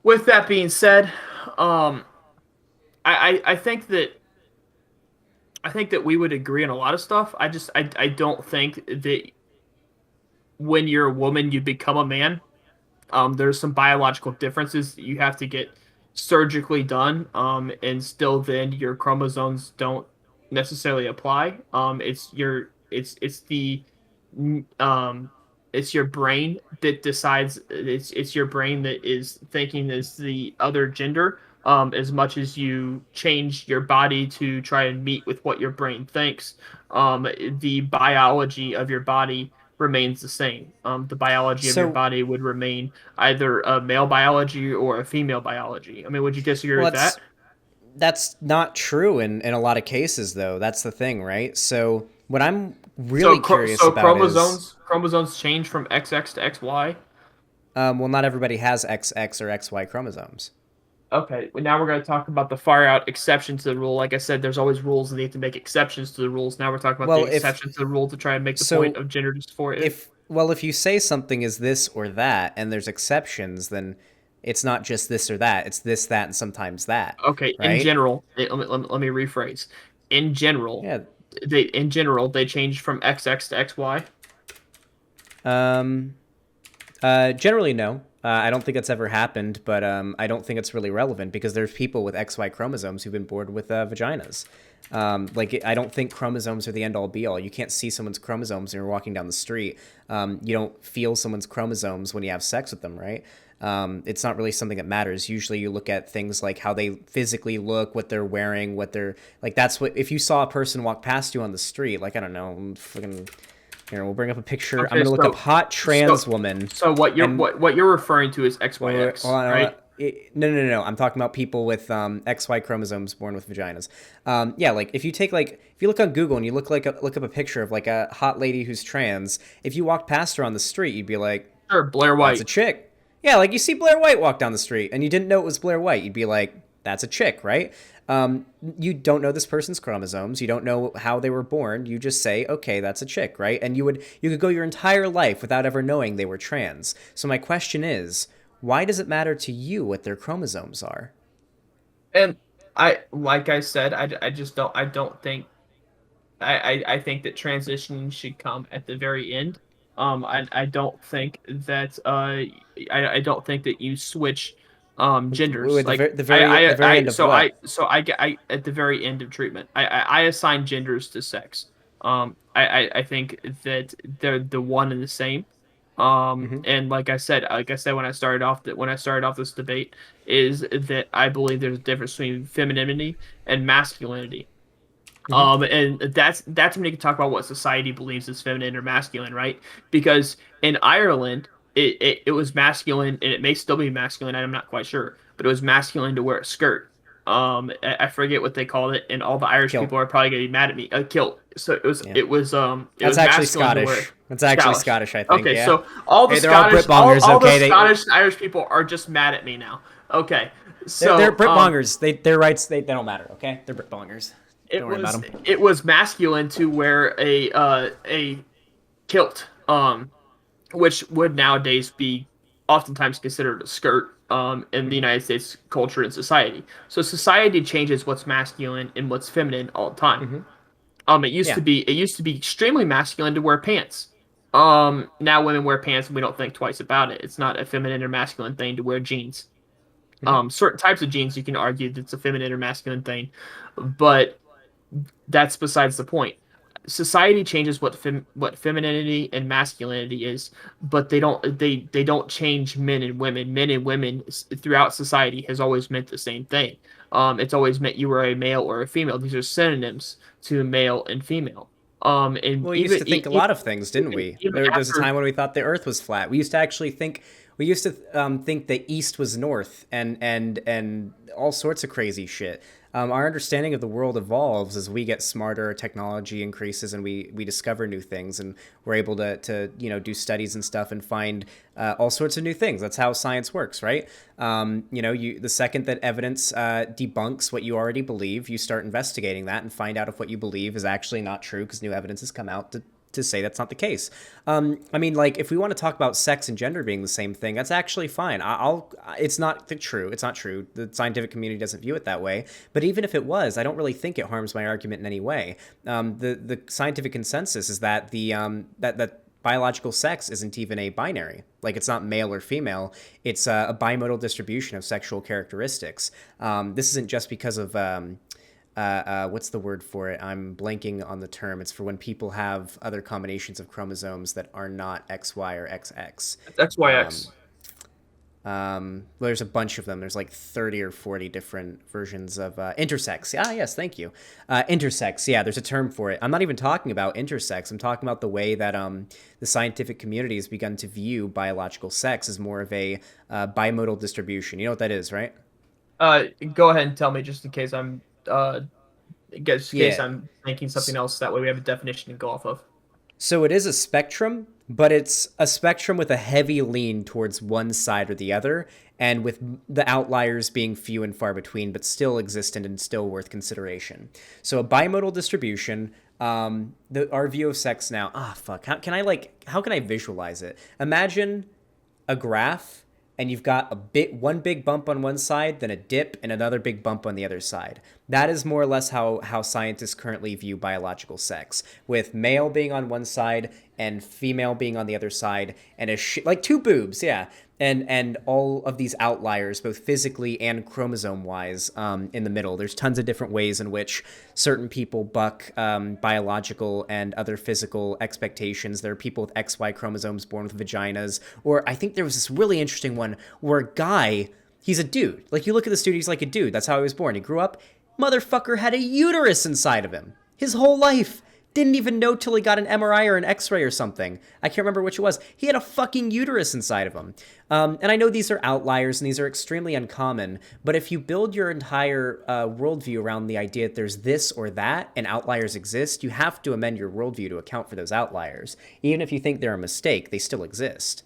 with that being said, um. I think that we would agree on a lot of stuff. I don't think that when you're a woman you become a man. There's some biological differences that you have to get surgically done. And still then your chromosomes don't necessarily apply. It's the um it's your brain that decides. It's your brain that is thinking as the other gender. As much as you change your body to try and meet with what your brain thinks, the biology of your body remains the same. The biology of your So, body would remain either a male biology or a female biology. I mean, would you disagree well, with that? that's not true in a lot of cases, though. That's the thing, right? So, what I'm So, really curious so about is, chromosomes change from XX to XY. well, not everybody has XX or XY chromosomes. Okay, well, now we're going to talk about the far out exception to the rule. Like I said, there's always rules, and they have to make exceptions to the rules. Now we're talking about the Well, if exception to the rule to try and make the point so, of gender dysphoria. if you say something is this or that, and there's exceptions, then it's not just this or that. It's this, that, and sometimes that, Okay, in right? general, let me rephrase. In general, Yeah. they changed from XX to XY. Um. Generally, no. I don't think that's ever happened, but I don't think it's really relevant because there's people with XY chromosomes who've been born with vaginas. Like, I don't think chromosomes are the end all be all. You can't see someone's chromosomes when you're walking down the street. You don't feel someone's chromosomes when you have sex with them, right? It's not really something that matters. Usually, you look at things like how they physically look, what they're wearing, what they're like. That's what if you saw a person walk past you on the street, like I don't know, fucking. Here, we'll bring up a picture. I'm Okay, gonna look up hot so trans woman, so what you're and what you're referring to is hold XYX, on, hold on. right? No. I'm talking about people with XY chromosomes born with vaginas. Yeah, like if you take like if you look on Google and you look up a picture of like a hot lady who's trans, if you walk past her on the street, you'd be like, Sure, Blair "That's a White. chick." Yeah, like you see Blair White walk down the street and you didn't know it was Blair White, you'd be like, "That's a chick," right? You don't know this person's chromosomes. You don't know how they were born. You just say, "Okay, that's a chick," right? And you could go your entire life without ever knowing they were trans. So my question is, why does it matter to you what their chromosomes are? And like I said, I just don't think I think that transitioning should come at the very end. I don't think that I don't think that you switch genders. With Like the very end of what? I get I at the very end of treatment. I assign genders to sex. I think that they're the one and the same. Hmm. And like I said when I started off this debate is that I believe there's a difference between femininity and masculinity. Hmm. And that's when you can talk about what society believes is feminine or masculine, right? Because in Ireland, it was masculine, and it may still be masculine. I'm not quite sure, but it was masculine to wear a skirt. I forget what they called it, and all the Irish Kilt. people are probably gonna be mad at me. A kilt. So Yeah. it That's was actually masculine to wear. Scottish. That's actually Scottish. Scottish, I think. Okay, Yeah. so all the Hey, they're all Brit bongers. all the Okay, Scottish and Irish people are just mad at me now. Okay, they're so Brit bongers. Their rights they don't matter. Okay, they're Brit bongers. Don't worry about them. it was masculine to wear a kilt, which would nowadays be oftentimes considered a skirt. in the United States culture and society. So society changes what's masculine and what's feminine all the time. Hmm. Yeah. It used to be extremely masculine to wear pants. Now women wear pants and we don't think twice about it. It's not a feminine or masculine thing to wear jeans. Hmm. Certain types of jeans you can argue that's a feminine or masculine thing, but that's besides the point. Society changes what femininity and masculinity is, but they don't change men and women. Men and women throughout society has always meant the same thing. It's always meant you were a male or a female. These are synonyms to male and female. And Well, we used to think a lot of things, didn't we? even There's a after time when we thought the Earth was flat. We used to think that East was North, and all sorts of crazy shit. Our understanding of the world evolves as we get smarter, technology increases, and we discover new things, and we're able to do studies and stuff and find all sorts of new things. That's how science works, right? The second that evidence debunks what you already believe, you start investigating that and find out if what you believe is actually not true because new evidence has come out to say that's not the case. Like if we want to talk about sex and gender being the same thing, that's actually fine. It's not true. It's not true. The scientific community doesn't view it that way. But even if it was, I don't really think it harms my argument in any way. The scientific consensus is that that biological sex isn't even a binary. Like it's not male or female. It's a bimodal distribution of sexual characteristics. This isn't just because of what's the word for it? I'm blanking on the term. It's for when people have other combinations of chromosomes that are not XY or XX. That's Um, XYX. there's a bunch of them. There's like 30 or 40 different versions of intersex. Ah, yes, thank you. Intersex. Yeah, there's a term for it. I'm not even talking about intersex. I'm talking about the way that the scientific community has begun to view biological sex as more of a bimodal distribution. You know what that is, right? Go ahead and tell me just in case just in case Yeah. I'm thinking something else. That way we have a definition to go off of. So it is a spectrum, but it's a spectrum with a heavy lean towards one side or the other, and with the outliers being few and far between, but still existent and still worth consideration. So a bimodal distribution. Our view of sex now. Ah, fuck. How can I visualize it? Imagine a graph and you've got one big bump on one side, then a dip and another big bump on the other side. That is more or less how scientists currently view biological sex, with male being on one side and female being on the other side, and like two boobs, yeah, and all of these outliers, both physically and chromosome wise, in the middle. There's tons of different ways in which certain people buck biological and other physical expectations. There are people with XY chromosomes born with vaginas, or I think there was this really interesting one where a guy, he's a dude. Like you look at this dude, he's like a dude. That's how he was born. He grew up, motherfucker had a uterus inside of him his whole life. Didn't even know till he got an MRI or an X-ray or something. I can't remember which it was. He had a fucking uterus inside of him. And I know these are outliers and these are extremely uncommon, but if you build your entire worldview around the idea that there's this or that and outliers exist, you have to amend your worldview to account for those outliers. Even if you think they're a mistake, they still exist.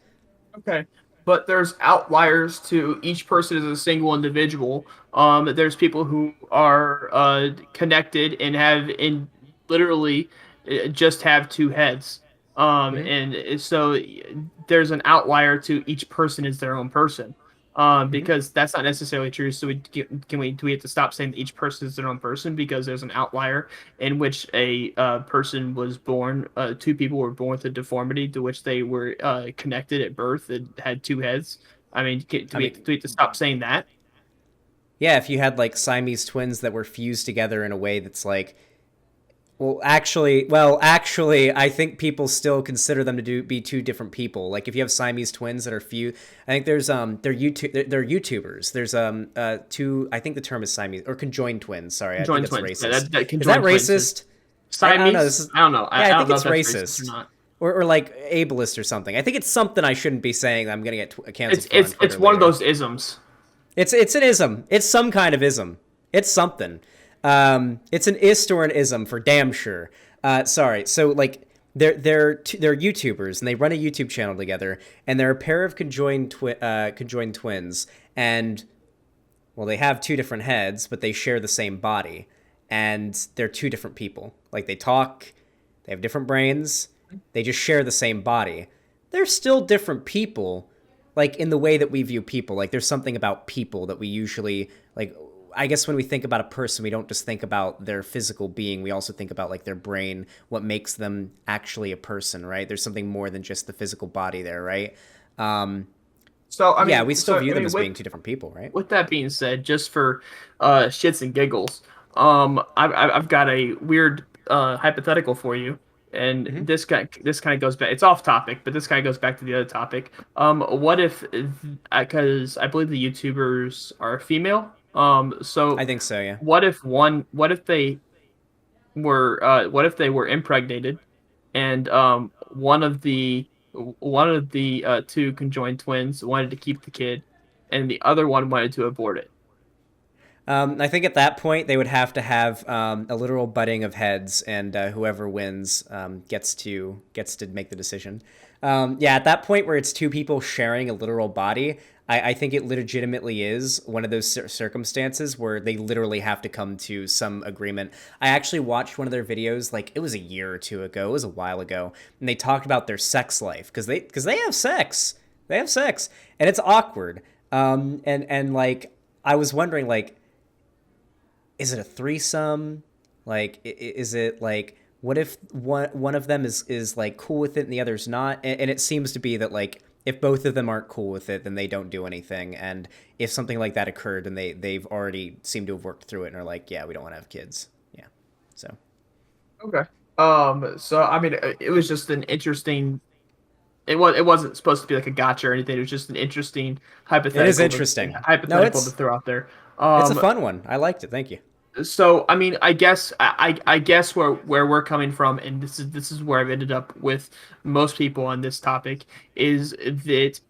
Okay. But there's outliers to each person as a single individual. There's people who are connected and literally just have two heads. Mm-hmm. And so there's an outlier to each person is their own person. Mm-hmm. Because that's not necessarily true. So do we have to stop saying that each person is their own person because there's an outlier in which a person was born, two people were born with a deformity to which they were connected at birth and had two heads. I mean, I mean, do we have to stop saying that? yeah, if you had like Siamese twins that were fused together in a way that's like, well, actually, I think people still consider them to be two different people. Like if you have Siamese twins that are few, I think there's they're YouTubers. There's two. I think the term is Siamese or conjoined twins. Sorry, I think Conjoined that's twins. Yeah, racist. that Is that conjoined twins is racist? I don't know. This Siamese. is I don't know. yeah. I I don't think know it's if that's racist or racist not. or like ableist or something. I think it's something I shouldn't be saying. That I'm gonna get It's canceled for on it's Twitter it's one of later. those isms. It's an ism. It's some kind of ism. It's something. It's an ist or an ism for damn sure. Sorry. So like they're YouTubers and they run a YouTube channel together and they're a pair of conjoined twins and well they have two different heads but they share the same body and they're two different people. Like they talk, they have different brains, they just share the same body. They're still different people. like in the way that we view people. Like there's something about people that we usually like. I guess when we think about a person, we don't just think about their physical being. We also think about like their brain, what makes them actually a person, right? There's something more than just the physical body there, right? Um, So yeah, we still view them as with being two different people, right? that being said, just for shits and giggles, I've got a weird hypothetical for you, and Mm-hmm. this kind of goes back. It's off topic, but this kind of goes back to the other topic. What if, because I believe the YouTubers are female. I So think so, yeah. what if they were impregnated, and one of the two conjoined twins wanted to keep the kid, and the other one wanted to abort it. I think at that point they would have to have a literal butting of heads, and whoever wins gets to make the decision. Yeah, at that point where it's two people sharing a literal body, I think it legitimately is one of those circumstances where they literally have to come to some agreement. I actually watched one of their videos, like it was a year or two ago, it was a while ago, and they talked about their sex life because they have sex, and it's awkward. And like I was wondering like is it a threesome? Like, is it like what if one of them is like cool with it and the other's not? And it seems to be that like if both of them aren't cool with it, then they don't do anything. And if something like that occurred, then they've already seemed to have worked through it and are like, yeah, we don't want to have kids. Yeah. So Okay. So I mean, it was just an interesting. It wasn't supposed to be like a gotcha or anything. It was just an interesting it is interesting. No, hypothetical to throw out there. it's a fun one. I liked it. Thank you. So I mean, I guess where we're coming from, and this is where I've ended up with most people on this topic, is that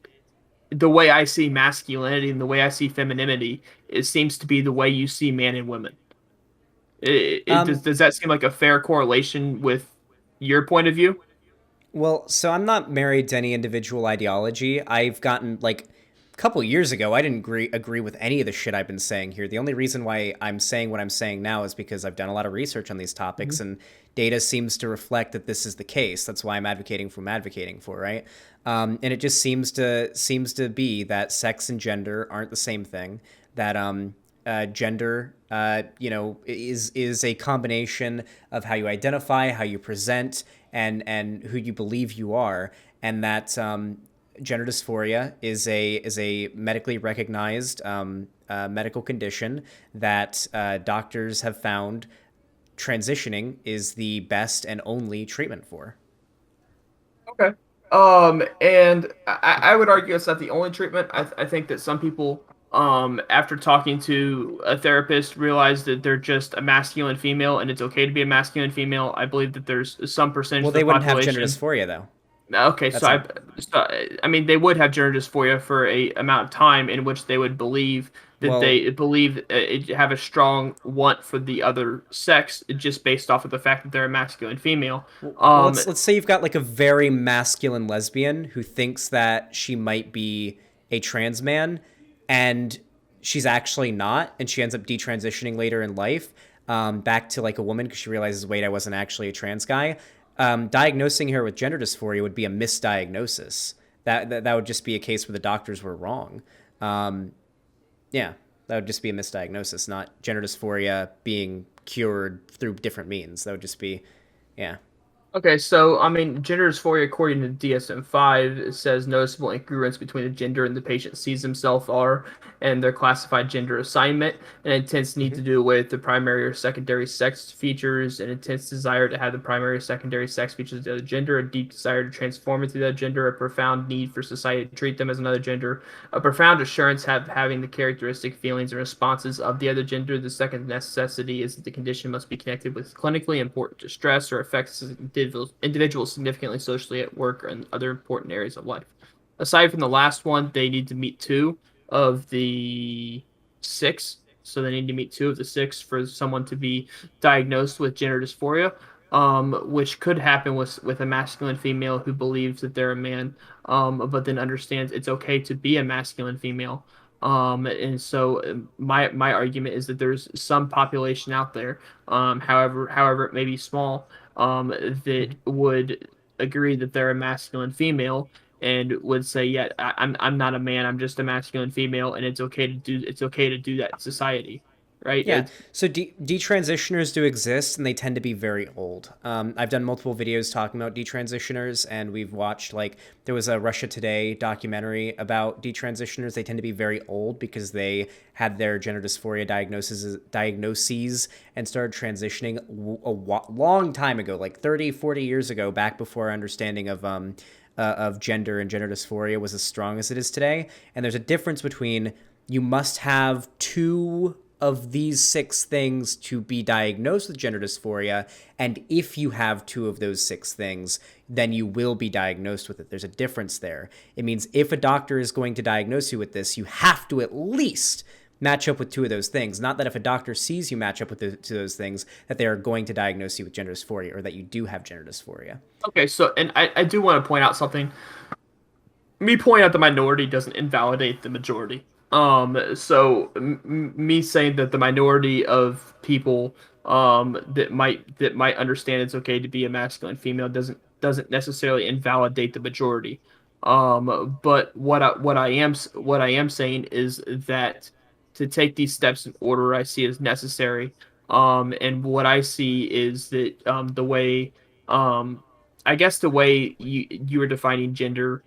the way I see masculinity and the way I see femininity, it seems to be the way you see man and women. Um, Does that seem like a fair correlation with your point of view? Well, so I'm not married to any individual ideology. I've gotten like a couple years ago, I didn't agree with any of the shit I've been saying here. The only reason why I'm saying what I'm saying now is because I've done a lot of research on these topics Mhm. and data seems to reflect that this is the case. That's why I'm advocating for, right? And it just seems to be that sex and gender aren't the same thing. That gender, is a combination of how you identify, how you present, and who you believe you are, and that gender dysphoria is a medically recognized medical condition that doctors have found transitioning is the best and only treatment for. Okay. And I would argue it's not the only treatment. I think that some people, after talking to a therapist, realize that they're just a masculine female and it's okay to be a masculine female. I believe that there's some percentage Well, of the they wouldn't have gender population. dysphoria though. Okay, That's not. I mean, they would have gender dysphoria for a amount of time in which they would believe that Well, have a strong want for the other sex just based off of the fact that they're a masculine female. well, Um, let's say you've got like a very masculine lesbian who thinks that she might be a trans man, and she's actually not, and she ends up detransitioning later in life, back to like a woman because she realizes, wait, I wasn't actually a trans guy. Diagnosing her with gender dysphoria would be a misdiagnosis. That would just be a case where the doctors were wrong. Um, yeah, that would just be a misdiagnosis, not gender dysphoria being cured through different means. That would just be, yeah. Okay, so I mean, gender dysphoria, according to DSM-5, it says noticeable incongruence between the gender and the patient sees himself are and their classified gender assignment, an intense need Mm-hmm. to do with the primary or secondary sex features, an intense desire to have the primary or secondary sex features of the other gender, a deep desire to transform into that gender, a profound need for society to treat them as another gender, a profound assurance having the characteristic feelings and responses of the other gender. The second necessity is that the condition must be connected with clinically important distress or affects individuals significantly socially at work and other important areas of life. Aside from the last one, they need to meet two of the six. So they need to meet two of the six for someone to be diagnosed with gender dysphoria, which could happen with a masculine female who believes that they're a man, but then understands it's okay to be a masculine female. And so my argument is that there's some population out there, however it may be small, that Mm-hmm. would agree that they're a masculine female and would say, yeah, I'm not a man, I'm just a masculine female, and it's okay to do that in society, right? Yeah, so detransitioners do exist, and they tend to be very old. I've done multiple videos talking about detransitioners, and we've watched, like, there was a Russia Today documentary about detransitioners. They tend to be very old because they had their gender dysphoria diagnoses and started transitioning long time ago, like 30, 40 years ago, back before our understanding of gender and gender dysphoria was as strong as it is today. And there's a difference between you must have two of these six things to be diagnosed with gender dysphoria. And if you have two of those six things, then you will be diagnosed with it. There's a difference there. It means if a doctor is going to diagnose you with this, you have to at least match up with two of those things. Not that if a doctor sees you match up with those things, that they are going to diagnose you with gender dysphoria or that you do have gender dysphoria. Okay, so, and I do want to point out something. Me pointing out the minority doesn't invalidate the majority. So me saying that the minority of people that might understand it's okay to be a masculine female doesn't necessarily invalidate the majority. But what I am saying is that to take these steps in order I see as necessary. And what I see is that the way I guess the way you were defining gender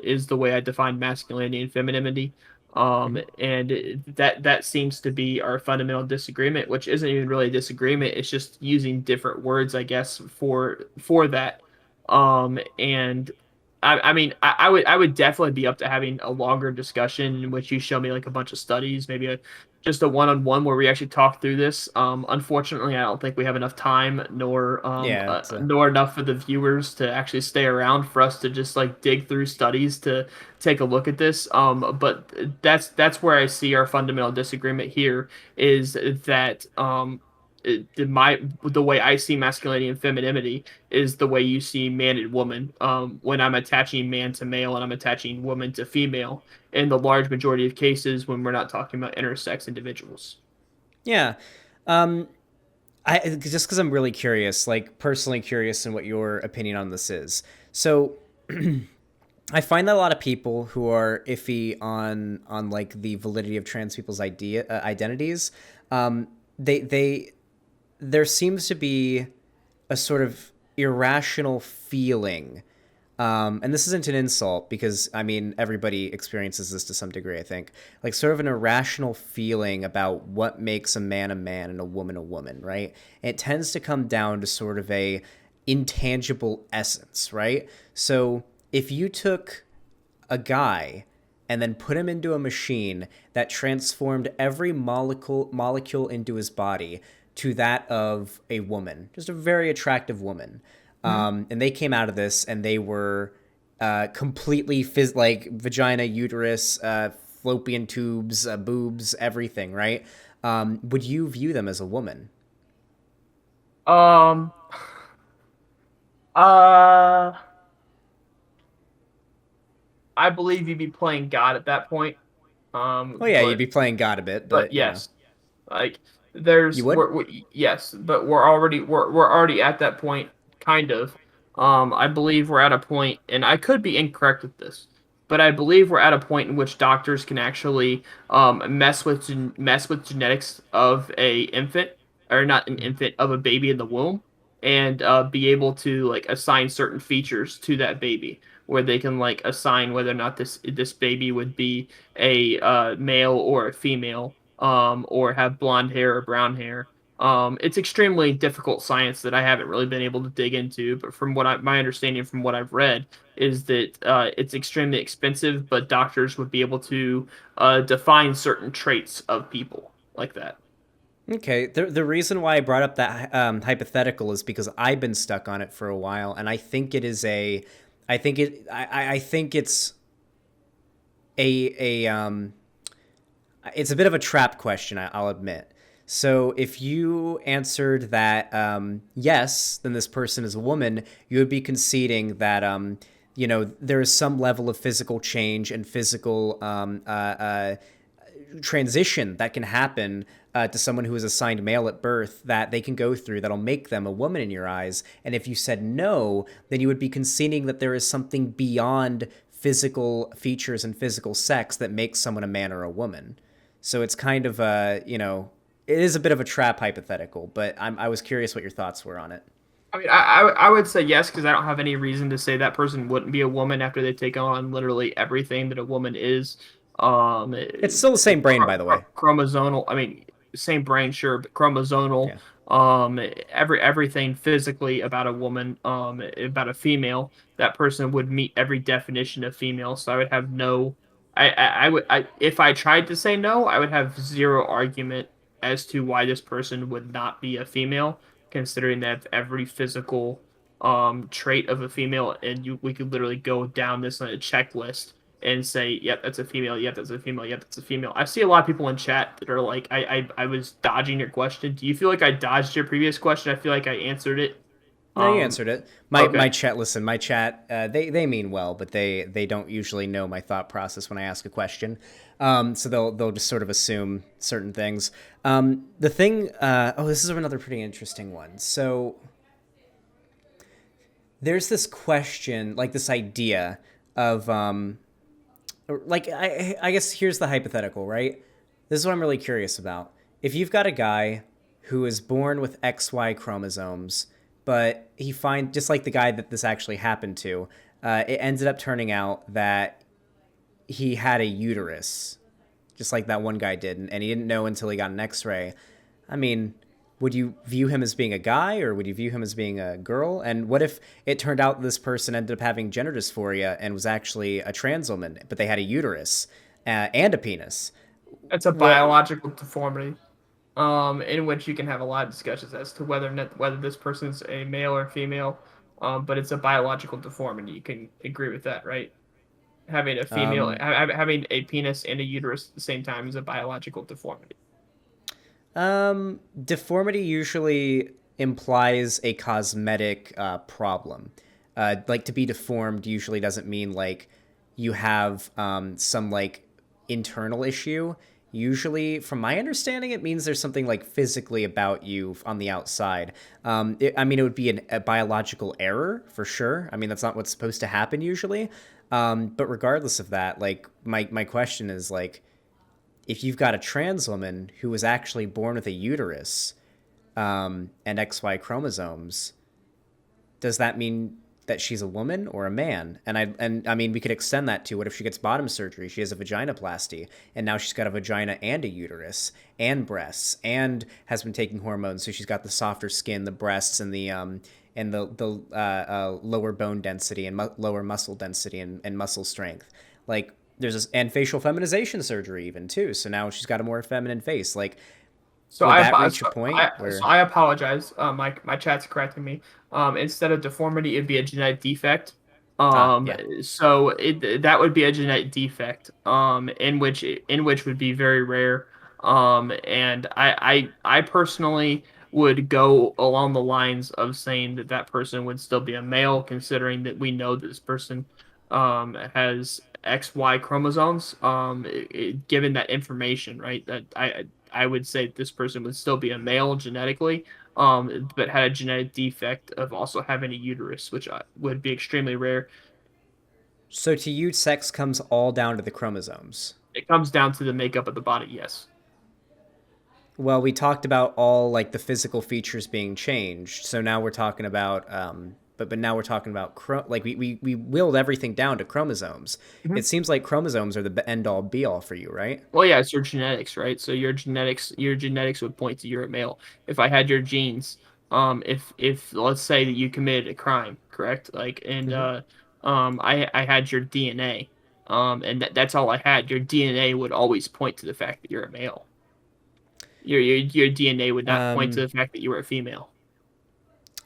is the way I define masculinity and femininity. Mm-hmm. And that seems to be our fundamental disagreement, which isn't even really a disagreement. It's just using different words, I guess, for that. And I mean, I would definitely be up to having a longer discussion in which you show me like a bunch of studies, maybe just a one-on-one where we actually talk through this. Unfortunately, I don't think we have enough time, Yeah, nor enough for the viewers to actually stay around for us to just like dig through studies to take a look at this. But that's where I see our fundamental disagreement here is that the way I see masculinity and femininity is the way you see man and woman. When I'm attaching man to male and I'm attaching woman to female, in the large majority of cases when we're not talking about intersex individuals. yeah. Um, I just because I'm really curious, like personally curious in what your opinion on this is. So I find that a lot of people who are iffy on like the validity of trans people's identities, um, they there seems to be a sort of irrational feeling. And this isn't an insult because I mean everybody experiences this to some degree. I think like sort of an irrational feeling about what makes a man and a woman, right? And it tends to come down to sort of a intangible essence, right? So if you took a guy and then put him into a machine that transformed every molecule into his body to that of a woman, just a very attractive woman. And they came out of this and they were completely like vagina, uterus, fallopian tubes, boobs, everything, right? Would you view them as a woman? Um, uh, I believe you'd be playing God at that point. Oh yeah, you'd But be playing God a bit, but but you know, yes, like you there's would. yes, but we're already at that point, kind of. I believe we're at a point, and I could be incorrect with this, but I believe we're at a point in which doctors can actually mess with genetics of a infant, or not an infant, of a baby in the womb, and be able to like assign certain features to that baby, where they can like assign whether or not this baby would be a male or a female, or have blonde hair or brown hair. It's extremely difficult science that I haven't really been able to dig into, but from my understanding from what I've read is that it's extremely expensive, but doctors would be able to define certain traits of people like that. Okay, the reason why I brought up that hypothetical is because I've been stuck on it for a while, and I think it is a, I think a it's a bit of a trap question, I'll admit. So if you answered that yes, then this person is a woman, you would be conceding that you know there is some level of physical change and physical transition that can happen to someone who is assigned male at birth that they can go through that'll make them a woman in your eyes. And if you said no, then you would be conceding that there is something beyond physical features and physical sex that makes someone a man or a woman. So it's kind of a, it is a bit of a trap hypothetical, but I was curious what your thoughts were on it. I mean, I would say yes because I don't have any reason to say that person wouldn't be a woman after they take on literally everything that a woman is. Um, It's still the same brain, by the way. chromosomal. I mean, same brain, sure, but chromosomal. Yeah. Everything physically about a woman, about a female, that person would meet every definition of female. So I would have no. If I tried to say no, I would have zero argument as to why this person would not be a female considering that every physical trait of a female, and we could literally go down this on a checklist and say, yep, that's a female, yep, that's a female, yep, that's a female. I see a lot of people in chat that are like, I was dodging your question. Do you feel like I dodged your previous question? I feel like I answered it. No, you Um, answered it. okay. My chat. Listen, my chat. They mean well, but they don't usually know my thought process when I ask a question. So they'll just sort of assume certain things. The thing. Oh, this is another pretty interesting one. So there's this question, like this idea of like I guess here's the hypothetical, right? This is what I'm really curious about. If you've got a guy who is born with XY chromosomes, but he find just like the guy that this actually happened to, it ended up turning out that he had a uterus, just like that one guy did, and he didn't know until he got an X-ray. I mean, would you view him as being a guy or would you view him as being a girl? And what if it turned out this person ended up having gender dysphoria and was actually a trans woman, but they had a uterus and a penis? It's a What? biological deformity, in which you can have a lot of discussions as to whether this person's a male or female, but it's a biological deformity. You can agree with that, right? Having a female, Um, having a penis and a uterus at the same time is a biological deformity. Deformity usually implies a cosmetic problem. Like to be deformed usually doesn't mean like you have some like internal issue. Usually, from my understanding, it means there's something like physically about you on the outside. I mean, it would be a biological error for sure. I mean, that's not what's supposed to happen usually. But regardless of that, like my question is like, if you've got a trans woman who was actually born with a uterus and XY chromosomes, does that mean that she's a woman or a man? And I mean, we could extend that to what if she gets bottom surgery? She has a vaginoplasty, and now she's got a vagina and a uterus and breasts, and has been taking hormones, so she's got the softer skin, the breasts, and the lower bone density and lower muscle density and muscle strength. Like there's this, and facial feminization surgery even too. So now she's got a more feminine face. Like, So would I that apo- reach a so point I so where I apologize. My chat's correcting me. Instead of deformity, it'd be a genetic defect. yeah. So that would be a genetic defect. In which would be very rare. And I personally would go along the lines of saying that that person would still be a male, considering that we know that this person has XY chromosomes. Given that information, right? That I would say this person would still be a male genetically, but had a genetic defect of also having a uterus, which would be extremely rare. So to you, sex comes all down to the chromosomes. It comes down to the makeup of the body, yes. Well, we talked about all like the physical features being changed. So now we're talking about, but now we're talking about like we willed everything down to chromosomes. Mhm. It seems like chromosomes are the end all be all for you, right? Well, yeah, it's your genetics, right? So your genetics would point to you're a male. If I had your genes, if let's say that you committed a crime, correct? Like, and Mm-hmm. I had your DNA, and that's all I had. Your DNA would always point to the fact that you're a male. Your DNA would not point to Um, the fact that you were a female.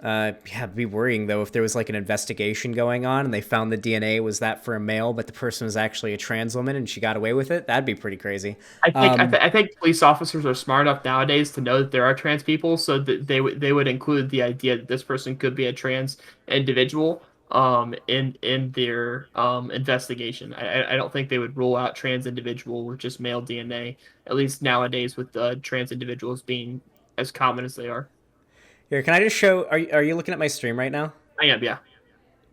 yeah, it'd be worrying though if there was like an investigation going on and they found the DNA was that for a male, but the person was actually a trans woman and she got away with it. That'd be pretty crazy. Um, I think police officers are smart enough nowadays to know that there are trans people, so that they would include the idea that this person could be a trans individual. in their investigation. I don't think they would rule out trans individual with just male DNA, at least nowadays with trans individuals being as common as they are. Here, can I just show? Are you looking at my stream right now? I am, yeah.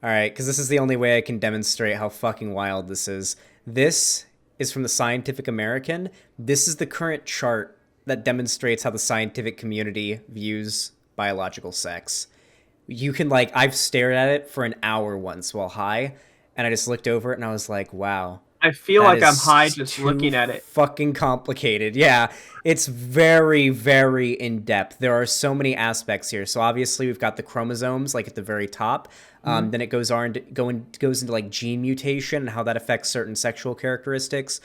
All right, because this is the only way I can demonstrate how fucking wild this is. This is from the Scientific American. This is the current chart that demonstrates how the scientific community views biological sex. You can, like, I've stared at it for an hour once while high, and I just looked over it and I was like, wow, I feel that like I'm high is just too looking at it. fucking complicated. Yeah, it's very, very in depth. There are so many aspects here. So obviously we've got the chromosomes, like at the very top. Mhm. Then it goes into like gene mutation and how that affects certain sexual characteristics,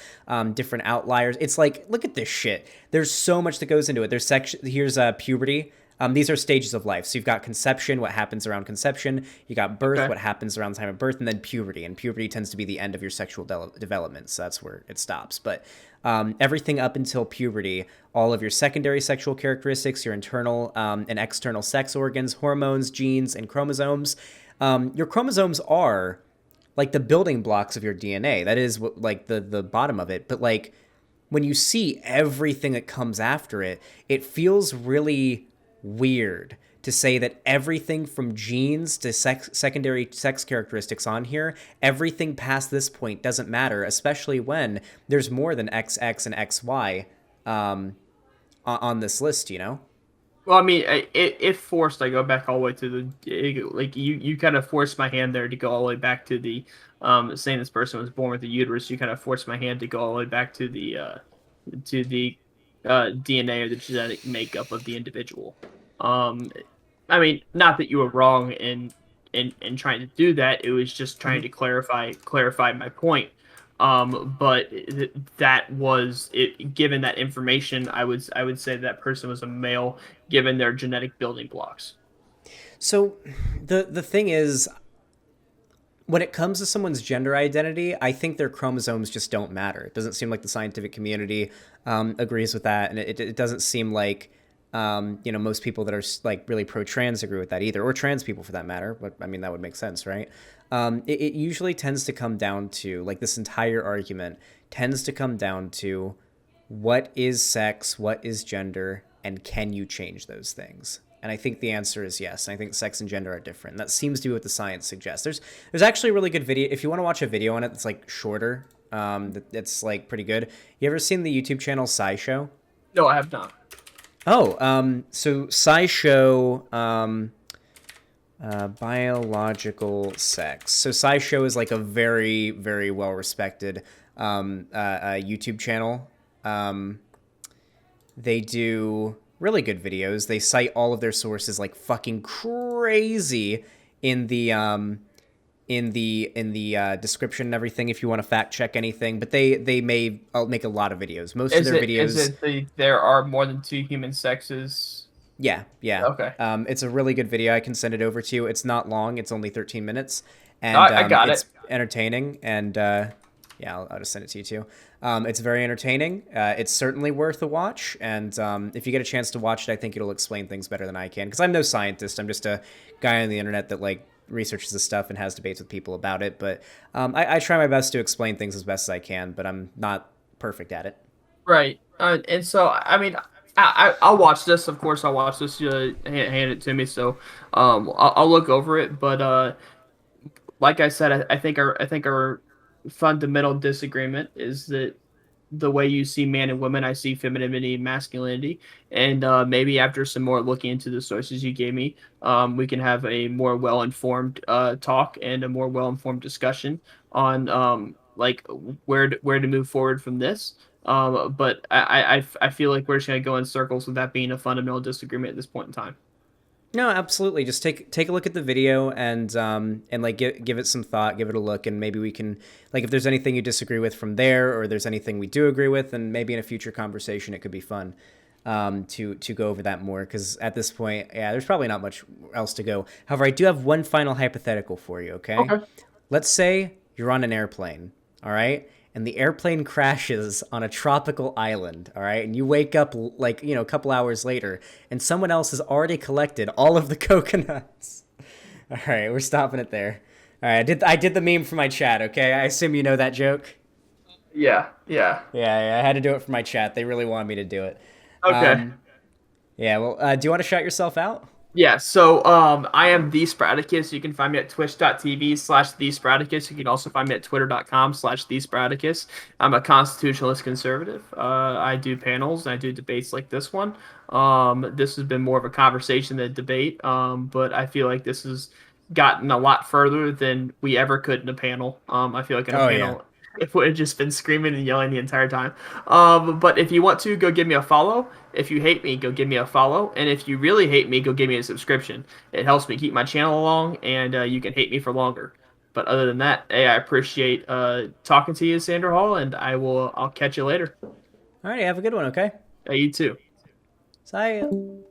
different outliers. It's like, look at this shit. There's so much that goes into it. There's here's puberty. These are stages of life. So you've got conception, what happens around conception. You got birth, Okay. what happens around the time of birth, and then puberty. And puberty tends to be the end of your sexual development. So that's where it stops. But everything up until puberty, all of your secondary sexual characteristics, your internal and external sex organs, hormones, genes, and chromosomes. Your chromosomes are like the building blocks of your DNA. That is what, like the bottom of it. But like when you see everything that comes after it, it feels really weird to say that everything from genes to secondary sex characteristics on here, everything past this point doesn't matter, especially when there's more than XX and XY on this list, you know? Well, I mean, if forced, I go back all the way to like you kind of forced my hand there to go all the way back to the saying this person was born with a uterus. You kind of forced my hand to go all the way back to the DNA or the genetic makeup of the individual. Um, I mean, not that you were wrong in trying to do that. It was just trying to clarify my point. But that was it. Given that information, I would say that person was a male, given their genetic building blocks. So the thing is, when it comes to someone's gender identity, I think their chromosomes just don't matter. It doesn't seem like the scientific community agrees with that, and it doesn't seem like most people that are like really pro-trans agree with that either, or trans people for that matter. But I mean, that would make sense, right? It usually tends to come down to, like, this entire argument tends to come down to what is sex, what is gender, and can you change those things? And I think the answer is yes. I think sex and gender are different. That seems to be what the science suggests. There's actually a really good video. If you want to watch a video on it that's like shorter, that's like pretty good. You ever seen the YouTube channel SciShow? No, I have not. Oh, so SciShow, biological sex. So SciShow is like a very, very well respected YouTube channel. They do really good videos. They cite all of their sources like fucking crazy in the description and everything if you want to fact check anything. But they may make a lot of videos. Most of their videos. Is it there are more than two human sexes? Yeah, yeah. Okay. It's a really good video. I can send it over to you. It's not long. It's only 13 minutes, and I got it's it. entertaining. And yeah, I'll just send it to you too. It's very entertaining. It's certainly worth a watch. And if you get a chance to watch it, I think it'll explain things better than I can. Because I'm no scientist. I'm just a guy on the internet that like researches this stuff and has debates with people about it. But I try my best to explain things as best as I can. But I'm not perfect at it. Right. And so I mean, I'll watch this. Of course, I'll watch this. Hand it to me. So I'll look over it. But like I said, I think our fundamental disagreement is that the way you see man and women, I see femininity and masculinity. And maybe after some more looking into the sources you gave me, we can have a more well-informed talk and a more well-informed discussion on like where to move forward from this. But I feel like we're just gonna go in circles with that being a fundamental disagreement at this point in time. No, absolutely. Just take a look at the video and like give it some thought, give it a look, and maybe we can, like, if there's anything you disagree with from there, or there's anything we do agree with, and maybe in a future conversation it could be fun to go over that more. Because at this point, yeah, there's probably not much else to go. However, I do have one final hypothetical for you. Okay, Okay. let's say you're on an airplane, all right, and the airplane crashes on a tropical island, all right, and you wake up like, a couple hours later, and someone else has already collected all of the coconuts. All right, we're stopping it there. All right, I did the meme for my chat. Okay, I assume you know that joke. Yeah, yeah. Yeah, I had to do it for my chat. They really wanted me to do it. Okay. Yeah, well, do you want to shout yourself out? Yeah, so I am TheSprouticus. You can find me at twitch.tv/TheSprouticus. You can also find me at twitter.com/TheSprouticus. I'm a constitutionalist conservative. I do panels and I do debates like this one. This has been more of a conversation than a debate, but I feel like this has gotten a lot further than we ever could in a panel. I feel like in a Oh yeah. panel, if we had just been screaming and yelling the entire time. But if you want to, go give me a follow. If you hate me, go give me a follow. And if you really hate me, go give me a subscription. It helps me keep my channel along, and you can hate me for longer. But other than that, hey, I appreciate talking to you, Sandra Hall, and I'll catch you later. All right, have a good one. Okay. You too. See ya. Well,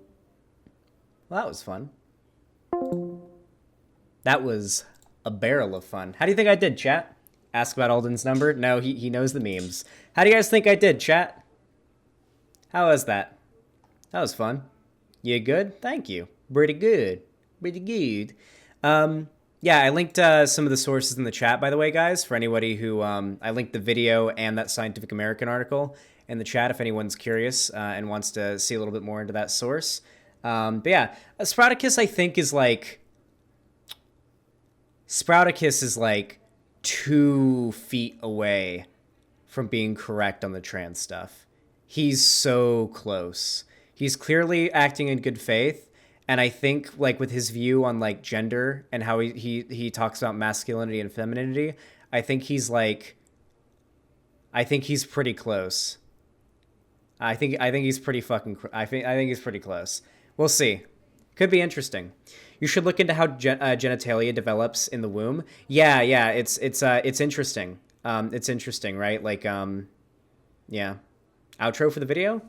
that was fun. That was a barrel of fun. How do you think I did, chat? Ask about Alden's number? No, he knows the memes. How do you guys think I did, chat? How was that? That was fun. You good? Thank you. Pretty good. Pretty good. Yeah, I linked some of the sources in the chat, by the way, guys, for anybody who... I linked the video and that Scientific American article in the chat if anyone's curious and wants to see a little bit more into that source. But yeah, Sprouticus, I think, is like... Sprouticus is like 2 feet away from being correct on the trans stuff. He's so close. He's clearly acting in good faith, and I think like with his view on like gender and how he talks about masculinity and femininity, I think he's pretty close. I think he's pretty fucking I think he's pretty close. We'll see. Could be interesting. You should look into how genitalia develops in the womb. Yeah, it's interesting. It's interesting, right? Like yeah. Outro for the video?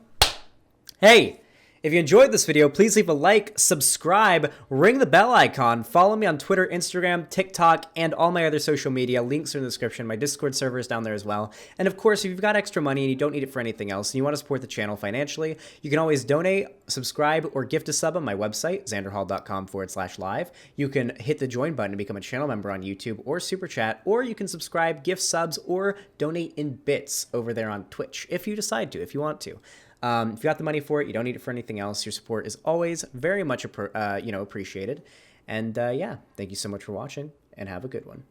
Hey, if you enjoyed this video, please leave a like, subscribe, ring the bell icon, follow me on Twitter, Instagram, TikTok, and all my other social media. Links are in the description. My Discord server is down there as well. And of course, if you've got extra money and you don't need it for anything else, and you want to support the channel financially, you can always donate, subscribe, or gift a sub on my website, xanderhall.com/live. You can hit the join button to become a channel member on YouTube or Super Chat, or you can subscribe, gift subs, or donate in bits over there on Twitch if you decide to, if you want to. If you got the money for it, you don't need it for anything else. Your support is always very much appreciated. And yeah, thank you so much for watching, and have a good one.